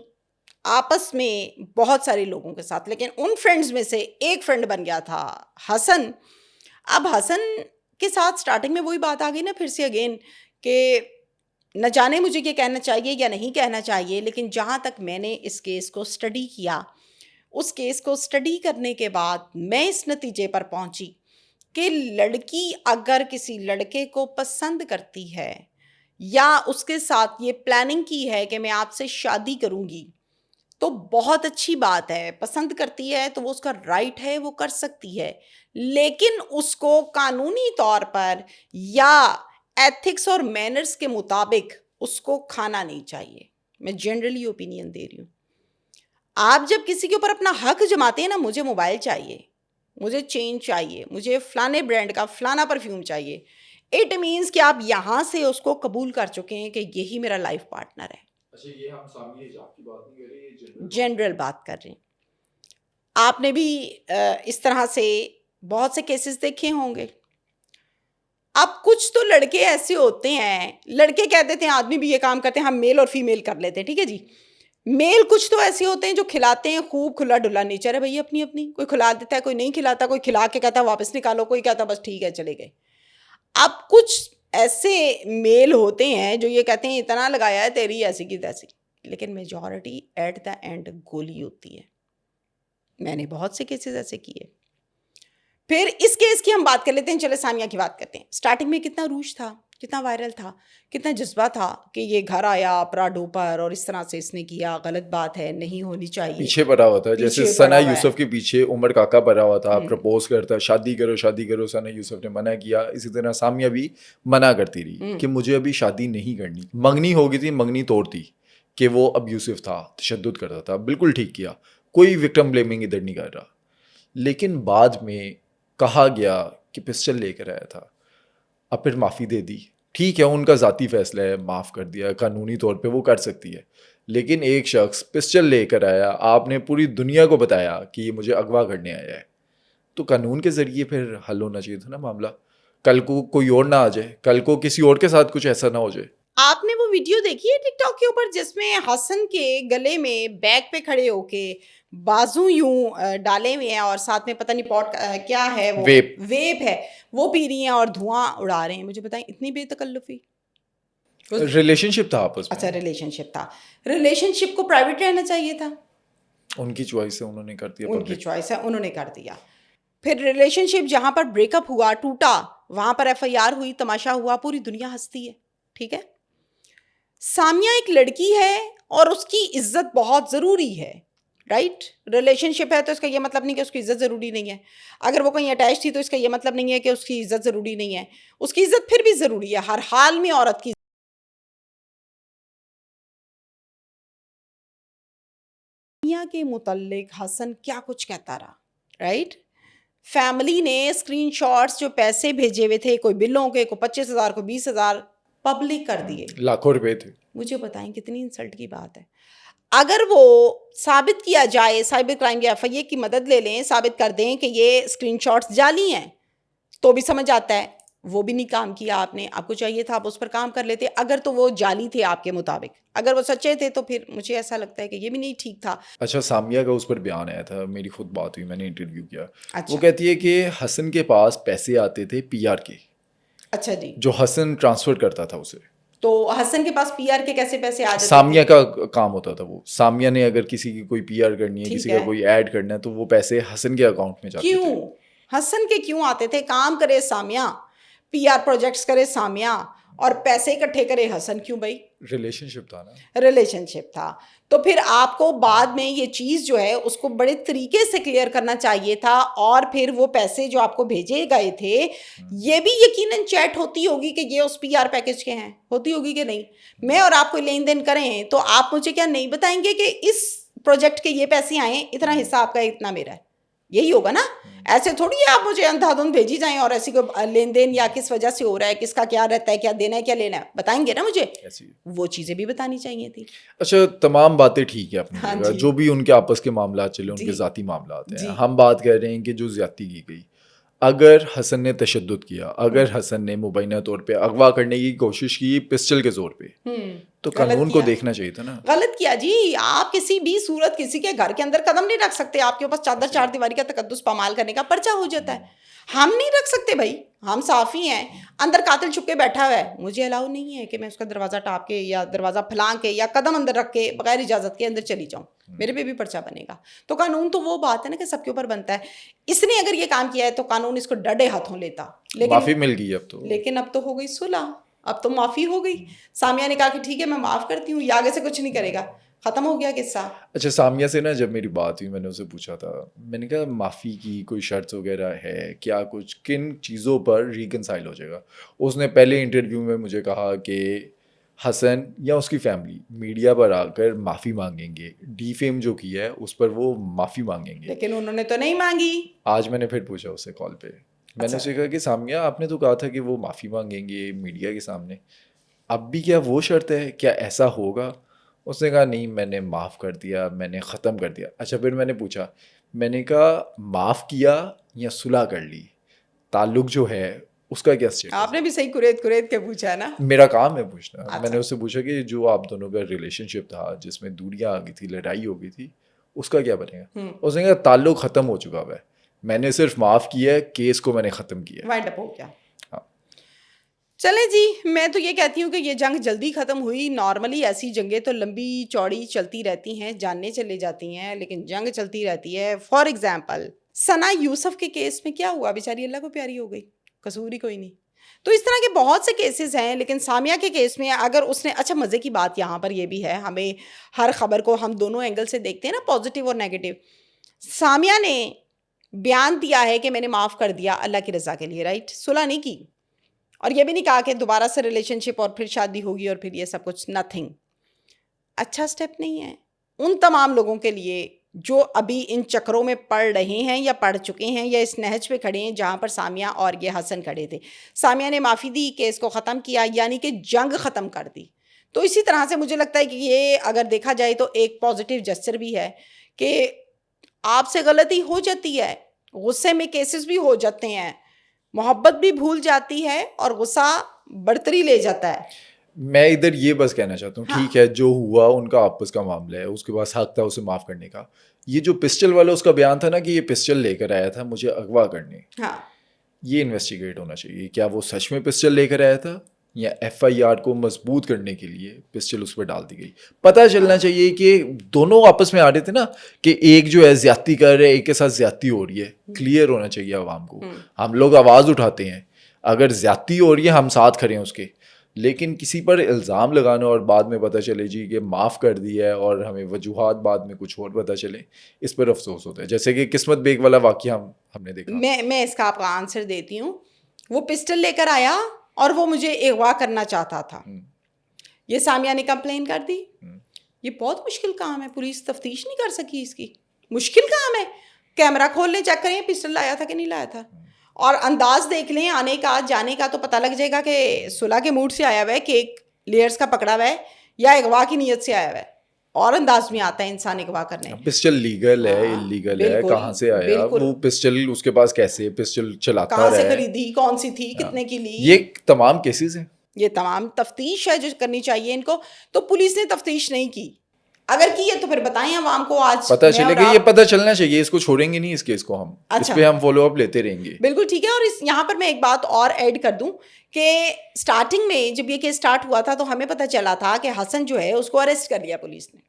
آپس میں بہت سارے لوگوں کے ساتھ، لیکن ان فرینڈز میں سے ایک فرینڈ بن گیا تھا حسن. اب حسن کے ساتھ سٹارٹنگ میں وہی بات آ گئی نا پھر سے اگین کہ نہ جانے مجھے یہ کہنا چاہیے یا نہیں کہنا چاہیے، لیکن جہاں تک میں نے اس کیس کو اسٹڈی کیا، اس کیس کو اسٹڈی کرنے کے بعد میں اس نتیجے پر پہنچی کہ لڑکی اگر کسی لڑکے کو پسند کرتی ہے یا اس کے ساتھ یہ پلاننگ کی ہے کہ میں آپ سے شادی کروں گی تو بہت اچھی بات ہے. پسند کرتی ہے تو وہ اس کا رائٹ ہے, وہ کر سکتی ہے, لیکن اس کو قانونی طور پر یا ایتھکس اور مینرز کے مطابق اس کو کھانا نہیں چاہیے. میں جنرلی اوپینین دے رہی ہوں. آپ جب کسی کے اوپر اپنا حق جماتے ہیں نا, مجھے موبائل چاہیے, مجھے چین چاہیے, مجھے فلانے برانڈ کا فلانا پرفیوم چاہیے, اٹ مینس کہ آپ یہاں سے اس کو قبول کر چکے ہیں کہ یہی میرا لائف پارٹنر ہے. اچھا, یہ ہم سامنے حجاب کی بات نہیں کر رہے, یہ جنرل بات کر رہے ہیں. آپ نے بھی اس طرح سے بہت سے کیسز دیکھے ہوں گے. اب کچھ تو لڑکے ایسے ہوتے ہیں, لڑکے کہہ دیتے ہیں آدمی بھی یہ کام کرتے ہیں, ہم میل اور فیمیل کر لیتے ہیں, ٹھیک ہے جی. میل کچھ تو ایسے ہوتے ہیں جو کھلاتے ہیں خوب, کھلا ڈلا نیچر ہے بھائی اپنی اپنی, کوئی کھلا دیتا ہے, کوئی نہیں کھلاتا, کوئی کھلا کے کہتا ہے واپس نکالو, کوئی کہتا بس ٹھیک ہے چلے گئے. اب کچھ ایسے میل ہوتے ہیں جو یہ کہتے ہیں اتنا لگایا ہے تیری ایسی کی تیسی, لیکن میجورٹی ایٹ دا اینڈ گولی ہوتی ہے. میں نے بہت سے کیسز ایسے کیے. پھر اس کیس کی ہم بات کر لیتے ہیں, چلے سامیہ کی بات کرتے ہیں. سٹارٹنگ میں کتنا روش تھا, کتنا وائرل تھا, کتنا جذبہ تھا کہ یہ گھر آیا پراڈو پر اور اس طرح سے اس نے کیا, غلط بات ہے, نہیں ہونی چاہیے. پیچھے پڑا ہوا تھا, جیسے ثنا یوسف کے پیچھے عمر کاکا پڑا ہوا تھا, پرپوز کرتا شادی کرو شادی کرو, ثنا یوسف نے منع کیا. اسی طرح سامیہ بھی منع کرتی رہی کہ مجھے ابھی شادی نہیں کرنی. منگنی ہو گئی تھی, منگنی توڑتی کہ وہ ابیوسو تھا, تشدد کرتا تھا, بالکل ٹھیک کیا, کوئی وکٹم بلیمنگ ادھر نہیں کر رہا. لیکن بعد میں کہا گیا کہ پسٹل لے کر آیا تھا, اب پھر معافی دے دی. ٹھیک ہے, ان کا ذاتی فیصلہ ہے, معاف کر دیا, قانونی طور پہ وہ کر سکتی ہے. لیکن ایک شخص پسٹل لے کر آیا, آپ نے پوری دنیا کو بتایا کہ یہ مجھے اغوا کرنے آیا ہے, تو قانون کے ذریعے پھر حل ہونا چاہیے تھا نا معاملہ. کل کو کوئی اور نہ آ جائے, کل کو کسی اور کے ساتھ کچھ ایسا نہ ہو جائے. آپ نے وہ ویڈیو دیکھی ہے ٹک ٹاک کے اوپر جس میں حسن کے گلے میں بیک پہ کھڑے ہو کے بازو یوں ڈالے ہوئے ہیں اور ساتھ میں پتہ نہیں پوٹ کیا ہے, وہ ویپ ہے, وہ پی رہی ہیں اور دھواں اڑا رہے ہیں. مجھے بتائیں اتنی بے تکلفی. ریلیشن شپ تھا آپس میں. اچھا ریلیشن شپ تھا, ریلیشن شپ کو پرائیویٹ رہنا چاہیے تھا. ان کی چوائس ہے, انہوں نے کر دیا, ان کی چوائس ہے, انہوں نے کر دیا. پھر ریلیشن شپ جہاں پر بریک اپ ہوا, ٹوٹا, وہاں پر ایف آئی آر ہوئی, تماشا ہوا, پوری دنیا ہنستی ہے. ٹھیک ہے, سامیہ ایک لڑکی ہے اور اس کی عزت بہت ضروری ہے, رائٹ. ریلیشن شپ ہے تو اس کا یہ مطلب نہیں کہ اس کی عزت ضروری نہیں ہے. اگر وہ کہیں اٹیچ تھی تو اس کا یہ مطلب نہیں ہے کہ اس کی عزت ضروری نہیں ہے. اس کی عزت پھر بھی ضروری ہے, ہر حال میں عورت کی. سامیہ کے متعلق حسن کیا کچھ کہتا رہا, رائٹ. فیملی نے اسکرین شاٹس جو پیسے بھیجے ہوئے تھے, کوئی بلوں کے, کوئی 25,000, کوئی 20,000, پبلک کر دیے. لاکھوں روپے تھے. مجھے بتائیں کتنی انسلٹ کی بات ہے. اگر وہ ثابت کیا جائے, سائبر کرائم یا ایف آئی اے کی مدد لے لیں, ثابت کر دیں کہ یہ اسکرین شاٹس جعلی ہیں, تو بھی سمجھ آتا ہے. وہ بھی نہیں کام کیا آپ نے, آپ کو چاہیے تھا آپ اس پر کام کر لیتے. اگر تو وہ جعلی تھے آپ کے مطابق, اگر وہ سچے تھے تو پھر مجھے ایسا لگتا ہے کہ یہ بھی نہیں ٹھیک تھا. اچھا, سامیہ کا اس پر بیان آیا تھا, میری خود بات ہوئی, میں نے انٹرویو کیا. وہ کہتی ہے کہ حسن کے پاس پیسے آتے تھے پی آر کے. اچھا جی. جو حسن ٹرانسفر کرتا تھا اسے. تو حسن کے پاس پی آر کے کیسے پیسے آ جاتے؟ سامیہ کا کام ہوتا تھا وہ. سامیہ نے اگر کسی کی کوئی پی آر کرنی ہے, کسی کا کوئی ایڈ کرنا ہے, تو وہ پیسے حسن کے اکاؤنٹ میں جاتے تھے. کیوں حسن کے کیوں آتے تھے؟ کام کرے سامیہ, پی آر پروجیکٹس کرے سامیہ, اور پیسے اکٹھے کرے حسن. کیوں بھائی؟ ریلیشن شپ تھا نا. ریلیشن شپ تھا. تو پھر آپ کو بعد میں یہ چیز جو ہے اس کو بڑے طریقے سے کلیئر کرنا چاہیے تھا. اور پھر وہ پیسے جو آپ کو بھیجے گئے تھے, یہ بھی یقیناً چیٹ ہوتی ہوگی کہ یہ اس پی آر پیکج کے ہیں, ہوتی ہوگی کہ نہیں. میں اور آپ کوئی لین دین کریں تو آپ مجھے کیا نہیں بتائیں گے کہ اس پروجیکٹ کے یہ پیسے آئے, اتنا حصہ آپ کا, اتنا میرا ہے, یہی ہوگا نا. ایسے تھوڑی ہے آپ مجھے اندھا دھند بھیجی جائیں اور ایسی کو لین دین یا کس وجہ سے ہو رہا ہے, کس کا کیا رہتا ہے, کیا دینا ہے, کیا لینا ہے, بتائیں گے نا مجھے. وہ چیزیں بھی بتانی چاہیے تھی. اچھا, تمام باتیں ٹھیک ہے اپنی جگہ, جو بھی ان کے آپس کے معاملات چلے, ان کے ذاتی معاملات ہیں. ہم بات کر رہے ہیں کہ جو زیادتی کی گئی, اگر حسن نے تشدد کیا, اگر حسن نے مبینہ طور پہ اغوا کرنے کی کوشش کی پسٹل کے زور پہ, تو قانون کو دیکھنا چاہیے تھا نا. غلط کیا جی. آپ کسی بھی صورت کسی کے گھر کے اندر قدم نہیں رکھ سکتے. آپ کے پاس چادر چار دیواری کا تقدس پامال کرنے کا پرچہ ہو جاتا ہے. ہم نہیں رکھ سکتے بھائی, ہم صافی ہیں. اندر قاتل چھپ کے بیٹھا ہوا ہے, مجھے الاؤ نہیں ہے کہ میں اس کا دروازہ ٹاپ کے یا دروازہ پھلان کے یا قدم اندر رکھ کے بغیر اجازت کے اندر چلی جاؤں. میرے پہ بھی پرچہ بنے گا. تو قانون تو وہ بات ہے نا کہ سب کے اوپر بنتا ہے. اس نے اگر یہ کام کیا ہے تو قانون اس کو ڈڈے ہاتھوں لیتا. معافی مل گئی اب تو. لیکن اب تو ہو گئی صلح, اب تو معافی ہو گئی. سامیہ نے کہا کہ ٹھیک ہے میں معاف کرتی ہوں, یہ آگے سے کچھ نہیں کرے گا, ختم ہو گیا قصہ. اچھا, سامیہ سے نا جب میری بات ہوئی میں نے اسے پوچھا تھا, میں نے کہا معافی کی کوئی شرط وغیرہ ہے کیا, کچھ کن چیزوں پر ریکنسائل ہو جائے گا؟ اس نے پہلے انٹرویو میں مجھے کہا کہ حسن یا اس کی فیملی میڈیا پر آ کر معافی مانگیں گے, ڈی فیم جو کی ہے اس پر وہ معافی مانگیں گے. لیکن انہوں نے تو نہیں مانگی. آج میں نے پھر پوچھا اس سے کال پہ, میں نے اسے کہا کہ سامیہ آپ نے تو کہا تھا کہ وہ معافی مانگیں گے میڈیا کے سامنے, اب بھی کیا وہ شرط ہے, کیا ایسا ہوگا؟ اس نے کہا نہیں میں نے معاف کر دیا, میں نے ختم کر دیا. اچھا, پھر میں نے پوچھا, میں نے کہا معاف کیا یا صلح کر لی, تعلق جو ہے اس کا کیا اسٹیٹس؟ آپ نے بھی صحیح کریت کے پوچھا ہے نا, میرا کام ہے پوچھنا. میں نے اس سے پوچھا کہ جو آپ دونوں کا ریلیشن شپ تھا جس میں دوریاں آ گئی تھی, لڑائی ہو گئی تھی, اس کا کیا بنے گا؟ اس نے کہا تعلق ختم ہو چکا ہوا ہے, میں نے صرف معاف کیا ہے, کیس کو میں نے ختم کیا. وائنڈ اپ ہو گیا. چلے جی, میں تو یہ کہتی ہوں کہ یہ جنگ جلدی ختم ہوئی. نارملی ایسی جنگیں تو لمبی چوڑی چلتی رہتی ہیں, جاننے چلے جاتی ہیں, لیکن جنگ چلتی رہتی ہے. فار ایگزامپل ثنا یوسف کے کیس میں کیا ہوا, بیچاری اللہ کو پیاری ہو گئی, قصور ہی کوئی نہیں. تو اس طرح کے بہت سے کیسز ہیں. لیکن سامیہ کے کیس میں اگر اس نے, اچھا مزے کی بات یہاں پر یہ بھی ہے, ہمیں ہر خبر کو ہم دونوں اینگل سے دیکھتے ہیں نا, پازیٹیو اور نیگیٹو. سامیہ نے بیان دیا ہے کہ میں نے معاف کر دیا اللہ کی رضا کے لیے, رائٹ, صلح نہیں کی, اور یہ بھی نہیں کہا کہ دوبارہ سے ریلیشن شپ اور پھر شادی ہوگی اور پھر یہ سب کچھ, نتھنگ. اچھا سٹیپ نہیں ہے ان تمام لوگوں کے لیے جو ابھی ان چکروں میں پڑ رہے ہیں یا پڑ چکے ہیں یا اس نہج پہ کھڑے ہیں جہاں پر سامیہ اور یہ حسن کھڑے تھے. سامیہ نے معافی دی, کیس کو ختم کیا, یعنی کہ جنگ ختم کر دی. تو اسی طرح سے مجھے لگتا ہے کہ یہ اگر دیکھا جائے تو ایک پازیٹیو جسچر بھی ہے کہ آپ سے غلطی ہو جاتی ہے, غصے میں کیسز بھی ہو جاتے ہیں, محبت بھی بھول جاتی ہے اور غصہ برتری لے جاتا ہے. میں ادھر یہ بس کہنا چاہتا ہوں, ٹھیک ہے جو ہوا ان کا آپس کا معاملہ ہے, اس کے پاس حق تھا اسے معاف کرنے کا. یہ جو پسٹل والا اس کا بیان تھا نا کہ یہ پسٹل لے کر آیا تھا مجھے اغوا کرنے, یہ انویسٹیگیٹ ہونا چاہیے. کیا وہ سچ میں پسٹل لے کر آیا تھا یا ایف آئی آر کو مضبوط کرنے کے لیے پسٹل اس پہ ڈال دی گئی؟ پتہ چلنا چاہیے کہ دونوں آپس میں آ رہے تھے نا کہ ایک جو ہے زیادتی کر رہے, ایک کے ساتھ زیادتی ہو رہی ہے. کلیئر ہونا چاہیے عوام کو. ہم لوگ آواز اٹھاتے ہیں, اگر زیادتی ہو رہی ہے ہم ساتھ کھڑے ہیں اس کے, لیکن کسی پر الزام لگانا اور بعد میں پتہ چلے جی کہ معاف کر دیا ہے اور ہمیں وجوہات بعد میں کچھ اور پتہ چلے, اس پر افسوس ہوتا ہے. جیسے کہ قسمت بیگ والا واقعہ ہم نے دیکھا. میں اس کا آپ کا آنسر دیتی ہوں. وہ پسٹل لے کر آیا اور وہ مجھے اغوا کرنا چاہتا تھا. یہ سامیہ نے کمپلین کر دی. یہ بہت مشکل کام ہے, پولیس تفتیش نہیں کر سکی اس کی, مشکل کام ہے. کیمرہ کھول لیں, چیک کریں پسٹل لایا تھا کہ نہیں لایا تھا, اور انداز دیکھ لیں آنے کا جانے کا, تو پتہ لگ جائے گا کہ صلح کے موڈ سے آیا ہوا ہے, کیک لیئرز کا پکڑا ہوا ہے, یا اغوا کی نیت سے آیا ہوا ہے. اور انداز میں آتا ہے انسان اغوا کرنے. پسٹل لیگل ہے انلیگل ہے, کہاں سے آیا وہ پسٹل, اس کے پاس کیسے پسٹل چلاتا رہا, کہاں سے خریدی, کون سی تھی, کتنے کی لی, یہ تمام کیسز ہیں. یہ تمام تفتیش ہے جو کرنی چاہیے ان کو. تو پولیس نے تفتیش نہیں کی. اگر کی ہے تو پھر بتائیں عوام کو, آج پتہ چلے گا, یہ پتہ چلنا چاہیے. اس کو چھوڑیں گے نہیں اس کیس کو, ہم اس پہ ہم فالو اپ لیتے رہیں گے. بالکل ٹھیک ہے. اور یہاں پر میں ایک بات اور ایڈ کر دوں کہ سٹارٹنگ میں جب یہ کیس سٹارٹ ہوا تھا تو ہمیں پتہ چلا تھا کہ حسن جو ہے اس کو اریسٹ کر لیا پولیس نے.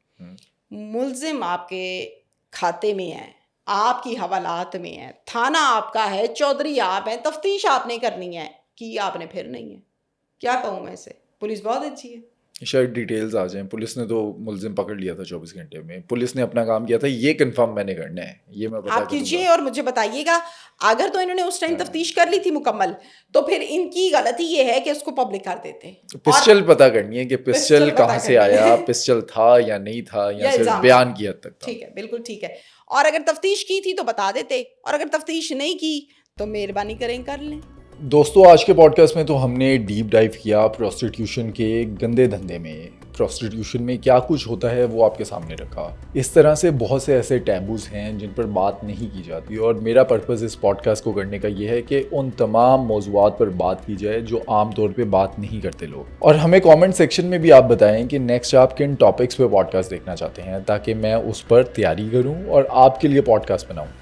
ملزم آپ کے کھاتے میں ہے, آپ کی حوالات میں ہے, تھانہ آپ کا ہے, چودھری آپ ہیں, تفتیش آپ نے کرنی ہے, کی آپ نے پھر نہیں ہے. کیا کہوں میں اسے, پولیس بہت اچھی ہے. شاید ڈیٹیلز آ جائیں. پولیس نے تو ملزم پکڑ لیا تھا 24 گھنٹے میں, پولیس نے اپنا کام کیا تھا, یہ کنفرم میں نے کرنا ہے, یہ میں بتا آپ کیجیے اور مجھے بتائیے گا. اگر تو انہوں نے اس ٹائم تفتیش کر لی تھی مکمل, تو پھر ان کی غلطی یہ ہے کہ اس کو پبلک کر دیتے. پسٹل پتہ کرنی ہے کہ پسٹل کہاں سے آیا, پسٹل تھا یا نہیں تھا, یا صرف بیان کی حد تک تھا. ٹھیک ہے, بالکل ٹھیک ہے. اور اگر تفتیش کی تھی تو بتا دیتے, اور اگر تفتیش نہیں کی تو مہربانی کریں کر لیں. دوستو آج کے پوڈ کاسٹ میں تو ہم نے ڈیپ ڈائیو کیا پروسٹیٹیوشن کے گندے دھندے میں. پروسٹیٹیوشن میں کیا کچھ ہوتا ہے وہ آپ کے سامنے رکھا. اس طرح سے بہت سے ایسے ٹیبوز ہیں جن پر بات نہیں کی جاتی, اور میرا پرپز اس پوڈ کاسٹ کو کرنے کا یہ ہے کہ ان تمام موضوعات پر بات کی جائے جو عام طور پہ بات نہیں کرتے لوگ. اور ہمیں کامنٹ سیکشن میں بھی آپ بتائیں کہ نیکسٹ آپ کن ٹاپکس پہ پوڈ کاسٹ دیکھنا چاہتے ہیں, تاکہ میں اس پر تیاری کروں اور آپ کے لیے پوڈ کاسٹ بناؤں.